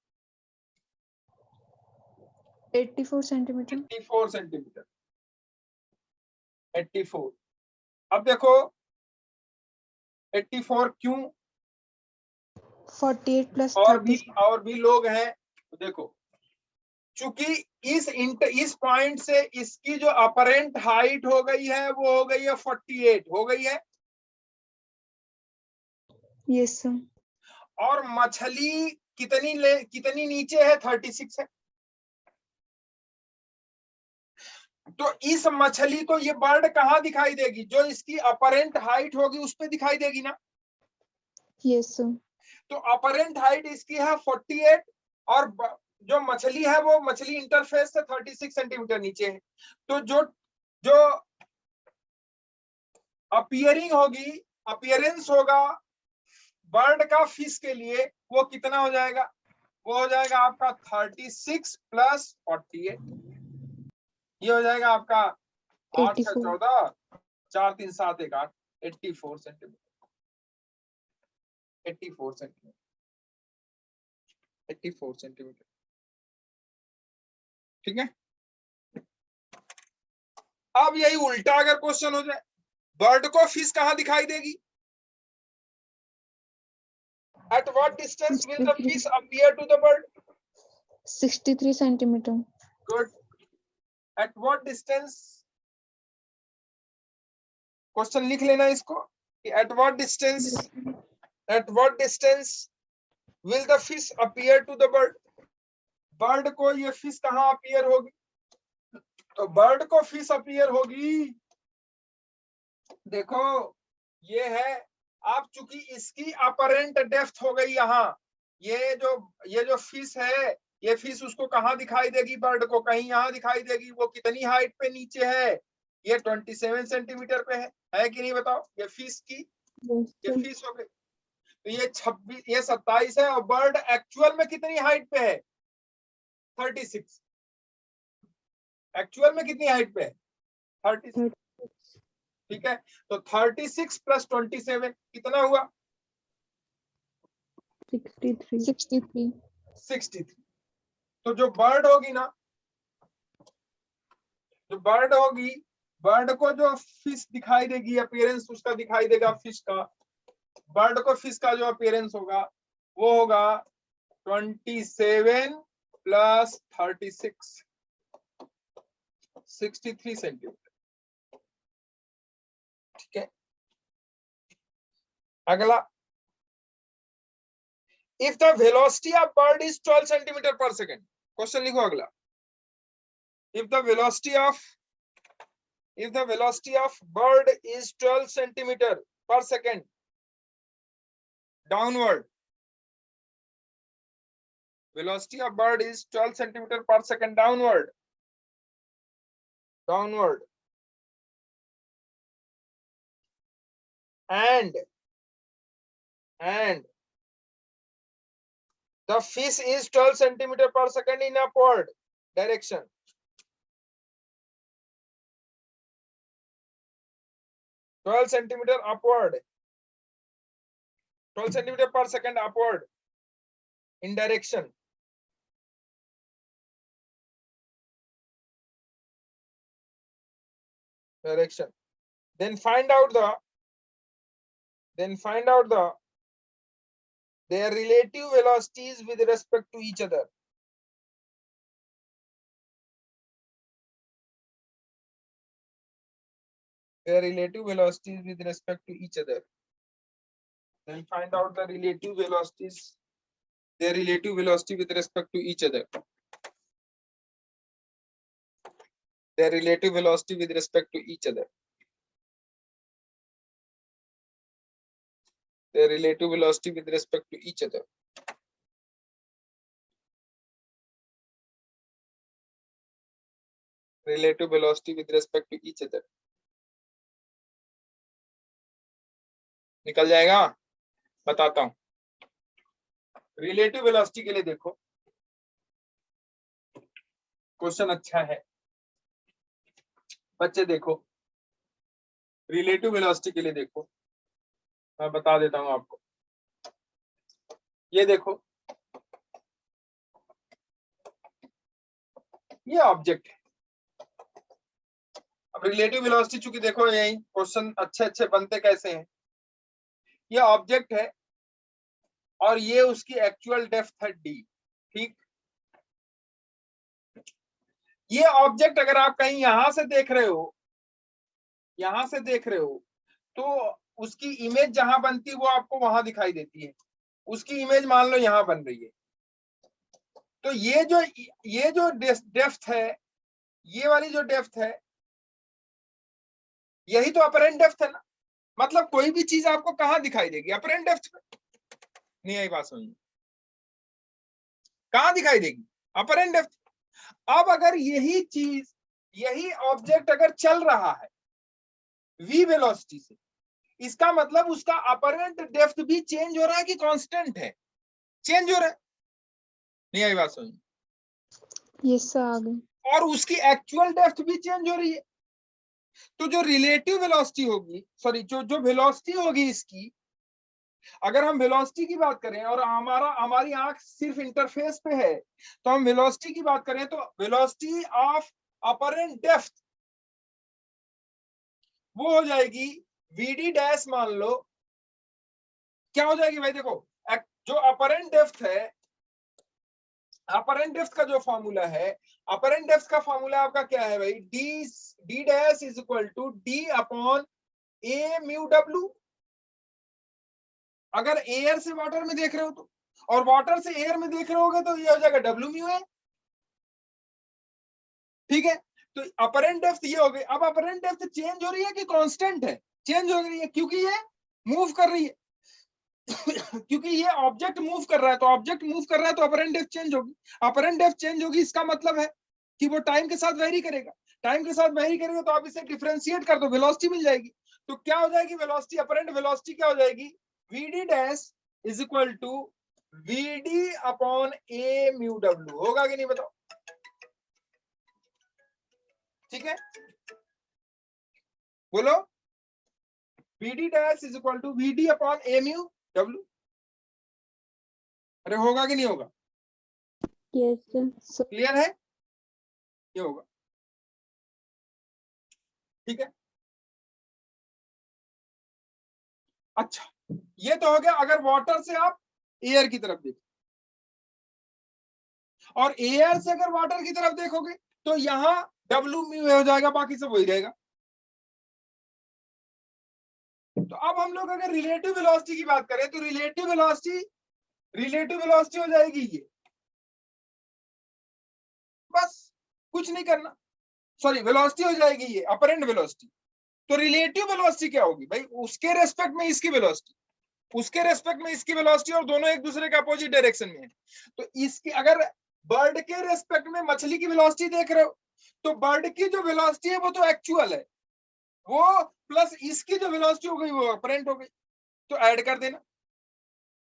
S2: 84 सेंटीमीटर।
S1: 84 सेंटीमीटर, 84। अब देखो 84 क्यों,
S2: 48 प्लस
S1: और
S2: 30।
S1: भी लोग हैं, तो देखो चूंकि इस पॉइंट से इसकी जो अपरेंट हाइट हो गई है वो हो गई है 48 हो गई है,
S2: यस सर।
S1: और मछली कितनी नीचे है, 36 है। तो इस मछली को ये बर्ड कहाँ दिखाई देगी, जो इसकी अपरेंट हाइट होगी उस पे दिखाई देगी ना।
S2: Yes sir.
S1: तो अपरेंट हाइट इसकी है 48, और जो मछली है वो मछली इंटरफेस से 36 सेंटीमीटर नीचे है। तो जो अपीयरेंस होगा बर्ड का फिश के लिए, वो कितना हो जाएगा, वो हो जाएगा आपका 36 प्लस 48, ये हो जाएगा आपका 8 से 14, 4 3 7 1 8, 84 सेंटीमीटर, 84 सेंटीमीटर, 84 सेंटीमीटर। ठीक है। अब यही उल्टा अगर क्वेश्चन हो जाए, बर्ड को फिश कहाँ दिखाई देगी, at what distance will the fish appear to the bird,
S2: 63 centimetre.
S1: Good. At what distance, question लिख लेना इसको, at what distance will the fish appear to the bird, bird को ये फिश कहाँ अपीयर होगी, तो बर्ड को फिश अपीयर होगी, देखो ये है, आप चूंकि इसकी अपरेंट डेप्थ हो गई यहाँ, ये जो फिश है, ये फिश उसको कहाँ दिखाई देगी, बर्ड को कहीं यहाँ दिखाई देगी, वो कितनी हाइट पे नीचे है, ये 27 सेंटीमीटर पे है कि नहीं बताओ, ये फिश की, ये फिश हो गई, तो ये 26 ये 27 है, और बर्ड एक्चुअल में कितनी हाइट पे है, 36, एक्चुअल में कितनी हाइट पे है, 36। ठीक है, तो 36 प्लस 27 कितना हुआ, 63। तो जो बर्ड होगी ना, बर्ड को जो फिश दिखाई देगी, अपीयरेंस उसका दिखाई देगा फिश का, बर्ड को फिश का जो अपीयरेंस होगा वो होगा 27 प्लस 36, 63 सेंटीमीटर। ठीक है, अगला, if the velocity of bird is 12 centimetre पर सेकेंड, क्वेश्चन लिखो अगला, if the velocity of bird is 12 centimeter per second downward, velocity of bird is 12 centimeter per second downward, and the fish is 12 centimeter per second in upward direction, centimeter upward, 12 centimeter per second upward in direction, direction. Then find out the their relative velocities with respect to each other. Their relative velocities with respect to each other. Then find out the relative velocities, their relative velocity with respect to each other. Their relative velocity with respect to each other. Their relative velocity with respect to each other. Relative velocity with respect to each other. निकल जाएगा, बताता हूं. रिलेटिव वेलोसिटी के लिए देखो, क्वेश्चन अच्छा है बच्चे. देखो रिलेटिव वेलोसिटी के लिए देखो, मैं बता देता हूं आपको. ये देखो, ये ऑब्जेक्ट है. अब रिलेटिव वेलोसिटी चूंकि देखो यही क्वेश्चन अच्छे अच्छे बनते कैसे हैं. ये ऑब्जेक्ट है और ये उसकी एक्चुअल डेप्थ है d. ठीक, ये ऑब्जेक्ट अगर आप कहीं यहां से देख रहे हो, यहां से देख रहे हो, तो उसकी इमेज जहां बनती है वो आपको वहां दिखाई देती है. उसकी इमेज मान लो यहां बन रही है. तो ये जो डेप्थ है, ये वाली जो डेप्थ है, यही तो अपरेंट डेप्थ है ना. मतलब कोई भी चीज आपको कहां दिखाई देगी? अपरेंट डेप्थ पे. नहीं आई बात समझ? कहां दिखाई देगी? Apparent depth. अब अगर यही चीज, यही ऑब्जेक्ट अगर चल रहा है v वेलोसिटी से, इसका मतलब उसका अपरेंट डेप्थ भी चेंज हो रहा है कि कांस्टेंट है? चेंज हो रहा है. नहीं आई बात समझ?
S2: यस सर, आ गई.
S1: और उसकी एक्चुअल डेप्थ भी चेंज हो रही है. तो जो रिलेटिव वेलोसिटी होगी, सॉरी जो वेलोसिटी होगी इसकी, अगर हम वेलोसिटी की बात करें और हमारी आंख सिर्फ इंटरफेस पे है, तो हम वेलोसिटी की बात करें तो वेलोसिटी ऑफ अपरेंट डेप्थ वो हो जाएगी vd डैश. मान लो क्या हो जाएगी भाई? देखो जो अपरेंट डेप्थ है, अपरेंट डेप्थ का जो फॉर्मूला है, अपरेंट डेप्थ का फॉर्मूला आपका क्या है भाई? d dash is equal to d upon a mu w. अगर एयर से वाटर में देख रहे हो तो, और वाटर से एयर में देख रहे होगे तो ये हो जाएगा w म्यू है. ठीक है, तो अपरेंट डेप्थ ये हो गई. अब अपरेंट डेप्थ चेंज हो रही है कि कांस्टेंट है? चेंज हो रही है, क्योंकि ये मूव कर रही है. क्योंकि ये ऑब्जेक्ट मूव कर रहा है, तो ऑब्जेक्ट मूव कर रहा है तो अपरेंट डेप्थ चेंज होगी. अपरेंट डेप्थ चेंज होगी, इसका मतलब है कि वो टाइम के साथ वेरी करेगा. टाइम के साथ वेरी करेगा तो आप इसे डिफरेंशिएट कर दो, वेलोसिटी मिल जाएगी. तो क्या हो जाएगी वेलोसिटी? अपरेंट वेलोसिटी क्या हो जाएगी? vd dash is equal to vd upon a mu w. होगा कि नहीं बताओ? ठीक है, बोलो. vd dash is equal to vd upon a mu w. अरे होगा कि नहीं होगा?
S2: Yes sir.
S1: क्लियर है? ये होगा. ठीक है, अच्छा ये तो हो गया अगर वाटर से आप एयर की तरफ देखो, और एयर से अगर वाटर की तरफ देखोगे तो यहां w म्यू हो जाएगा, बाकी सब वही रहेगा. तो अब हम लोग अगर रिलेटिव वेलोसिटी की बात करें तो रिलेटिव वेलोसिटी हो जाएगी ये. बस कुछ नहीं करना. सॉरी, वेलोसिटी हो जाएगी ये अपरेंट वेलोसिटी. तो रिलेटिव वेलोसिटी क्या होगी भाई? उसके रेस्पेक्ट में इसकी वेलोसिटी, उसके रेस्पेक्ट में इसकी वेलोसिटी, और दोनों एक दूसरे के अपोजिट डायरेक्शन में है. तो इसकी अगर बर्ड के रेस्पेक्ट में मछली की वेलोसिटी देख रहे हो, तो बर्ड की जो वेलोसिटी है वो तो एक्चुअल है, वो प्लस इसकी जो वेलोसिटी हो गई वो अपरेंट हो गई. तो ऐड कर देना.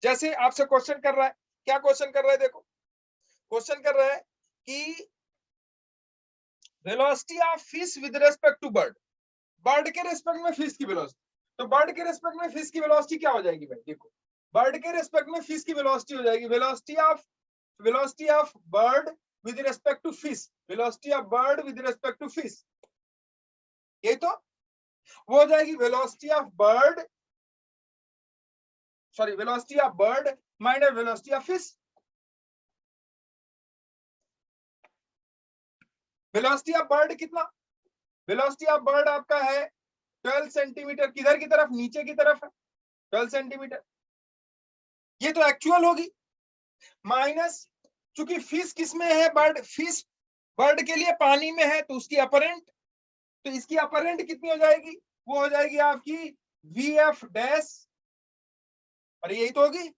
S1: जैसे आपसे क्वेश्चन कर रहा है, क्या क्वेश्चन कर रहा है? देखो क्वेश्चन कर रहा है कि velocity of fish with respect to bird. Bird के रेस्पेक्ट में फिश की वेलोसिटी. तो बर्ड के रेस्पेक्ट में फिश की वेलोसिटी क्या हो जाएगी भाई? देखो बर्ड के रेस्पेक्ट में फिश की वेलोसिटी हो जाएगी velocity of bird with respect to fish. Velocity of bird with respect to fish. ये तो वो हो जाएगी velocity of bird, sorry velocity of bird minus velocity of fish. Velocity of bird कितना, वेलोसिटी ऑफ बर्ड आपका है 12 सेंटीमीटर, किधर की तरफ, नीचे की तरफ है 12 सेंटीमीटर, ये तो एक्चुअल होगी, माइनस चूंकि फिश किस में है, बर्ड, फिश बर्ड के लिए पानी में है तो उसकी अपरेंट, तो इसकी अपरेंट कितनी हो जाएगी, वो हो जाएगी आपकी VF डैश, और यही तो होगी,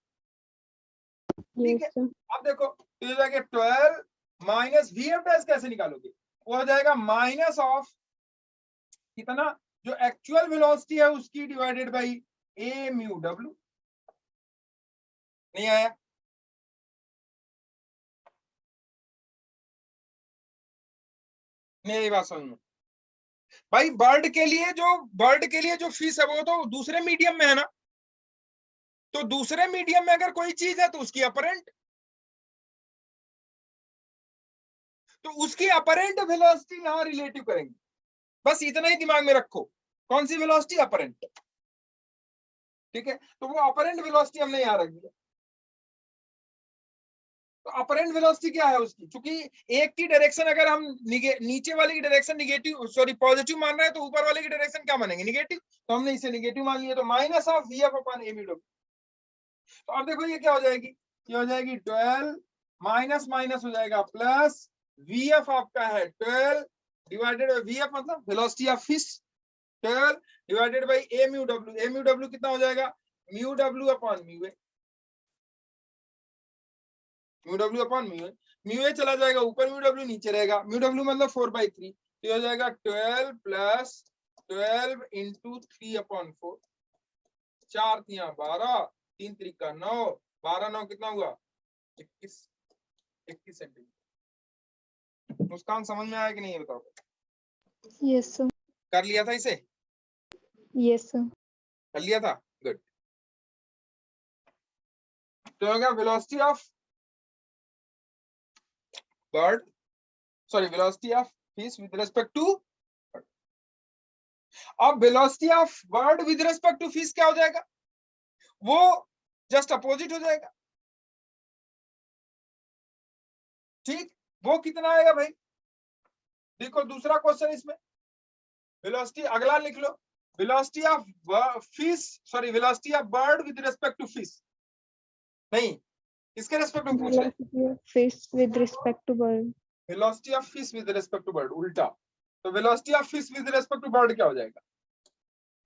S1: ठीक है। अब देखो तो हो जाएगा 12 माइनस VF डैश, कैसे निकालोगे, वो हो जाएगा माइनस ऑफ कितना, जो एक्चुअल वेलोसिटी है उसकी divided by A mu W। नहीं आया, मेरी बात समझ में भाई, बर्ड के लिए जो फिश है वो तो दूसरे मीडियम में है ना, तो दूसरे मीडियम में अगर कोई चीज है तो उसकी अपरेंट, तो उसकी अपरेंट वेलोसिटी यहां रिलेटिव करेंगे, बस इतना ही दिमाग में रखो, कौन सी वेलोसिटी, अपरेंट, ठीक है। तो वो अपरेंट वेलोसिटी हमने यहां रख दिया, तो अपरेंट वेलोसिटी क्या है उसकी, क्योंकि एक की डायरेक्शन अगर हम नीचे वाले की डायरेक्शन निगेटिव, सॉरी पॉजिटिव मान रहे हैं, तो ऊपर वाले की डायरेक्शन क्या मानेंगे, निगेटिव, तो हमने इसे निगेटिव मान लिया, तो minus of VF upon A mu W। तो अब देखो ये क्या हो जाएगी, ये हो जाएगी 12 माइनस माइनस हो जाएगा प्लस, VF आपका है 12 डिवाइडेड बाई VF मतलब velocity of fish, 12 divided by A mu W। A mu W कितना हो जाएगा, mu W upon mu A, mu W upon mu A, mu A चला जाएगा ऊपर, म्यू W नीचे रहेगा, म्यू W मतलब 4/3, तो हो जाएगा 12 प्लस 12 इंटू 3 अपॉन 4, 4 3 12, 3 3 का 9, 12 9 कितना हुआ 21 सेंटीमीटर। मुस्कान समझ में आया कि नहीं, ये बताओ।
S2: Yes sir.
S1: कर लिया था इसे,
S2: यस सर।
S1: कर लिया था, गुड। तो हो गया velocity of bird, sorry velocity of fish with respect to, अब velocity of bird with respect to fish क्या हो जाएगा, वो जस्ट अपोजिट हो जाएगा, ठीक। वो कितना आएगा भाई, देखो दूसरा क्वेश्चन इसमें, वेलोसिटी अगला लिख लो, velocity of fish, sorry velocity of bird with respect to fish, नहीं इसके रिस्पेक्ट में पूछ रहे हैं,
S2: fish with respect to bird,
S1: velocity of fish with respect to bird, उल्टा। तो velocity of fish with respect to bird क्या हो जाएगा,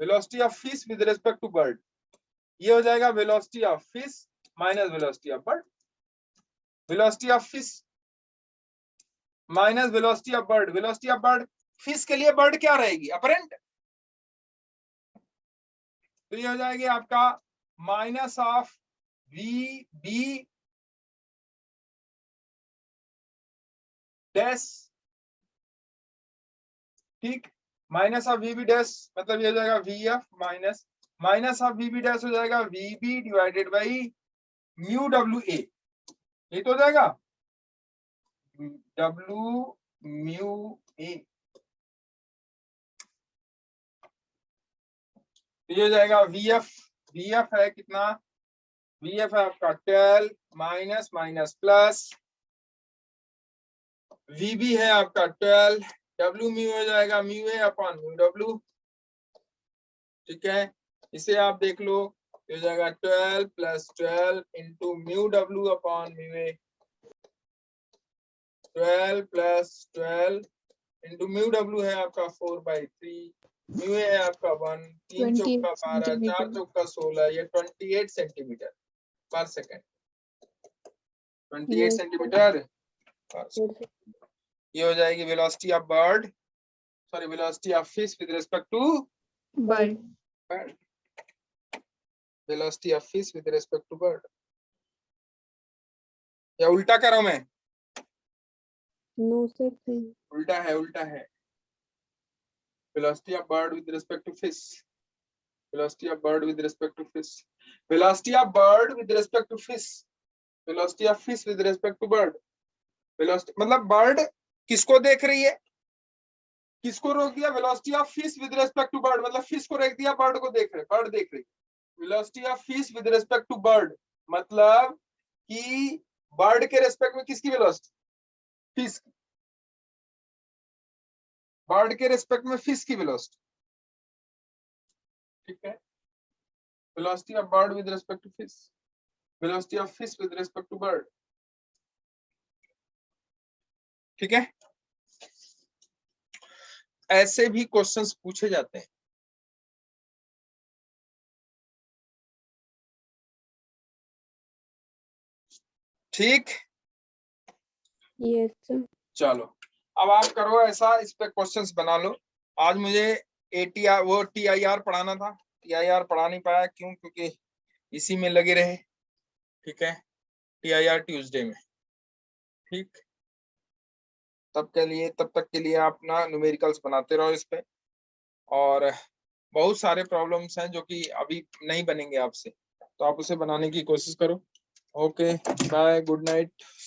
S1: velocity of fish with respect to bird, ये हो जाएगा velocity of fish minus velocity of bird, velocity of fish minus velocity of bird, velocity of bird, fish के लिए बर्ड क्या रहेगी, अपरेंट, तो ये हो जाएगी आपका माइनस ऑफ VB डैश, ठीक, माइनस ऑफ VB डैश मतलब ये हो जाएगा VF minus minus of VB dash हो जाएगा VB divided by mu WA, ये तो हो जाएगा W म्यू A, ये हो जाएगा VF है कितना, VF है आपका 12 माइनस माइनस प्लस, VB है आपका 12, W म्यू हो जाएगा mu A upon mu W, ठीक है। इसे आप देख लो, हो जाएगा 12 plus 12 into mu W upon mu A, 12 plus 12 into mu W है आपका 4/3, म्यू A है आपका 1, 3 चौका 12, 4 चौका 16, ये 28 सेंटीमीटर पर सेकेंड, 28 सेंटीमीटर पर सेकेंड। ये हो जाएगी velocity of bird, sorry velocity of fish with respect to
S2: bird,
S1: velocity of fish with respect to bird, या उल्टा कर रहा हूं मैं,
S2: नो सर,
S1: उल्टा है, उल्टा है, velocity of bird with respect to fish, velocity of bird with respect to fish, velocity of bird with respect to fish, velocity of fish with respect to bird, velocity मतलब बर्ड किसको देख रही है, किसको रोक दिया? Velocity of fish with respect to bird, मतलब फिश को रोक दिया, बर्ड को देख रहे, बर्ड देख रही। Velocity of fish with respect to bird, मतलब कि बर्ड के रेस्पेक्ट में किसकी वेलोसिटी? फिश की। बर्ड के रेस्पेक्ट में फिश की वेलोसिटी, ठीक है। Velocity of bird with respect to fish, velocity of fish with respect to bird, ठीक है। ऐसे भी क्वेश्चंस पूछे जाते हैं। ठीक,
S2: Yes, sir.
S1: चलो अब आप करो ऐसा, इस पे क्वेश्चंस बना लो। आज मुझे ATR वो TIR पढ़ाना था, TIR पढ़ा नहीं पाया, क्यों? क्योंकि इसी में लगे रहे, ठीक है। TIR ट्यूसडे में, ठीक। तब तक के लिए आप ना न्यूमेरिकल्स बनाते रहो इस पे, और बहुत सारे प्रॉब्लम्स हैं जो कि अभी नहीं बनेंगे आपसे, तो आप उसे बनाने की कोशिश करो। Okay, bye, good night.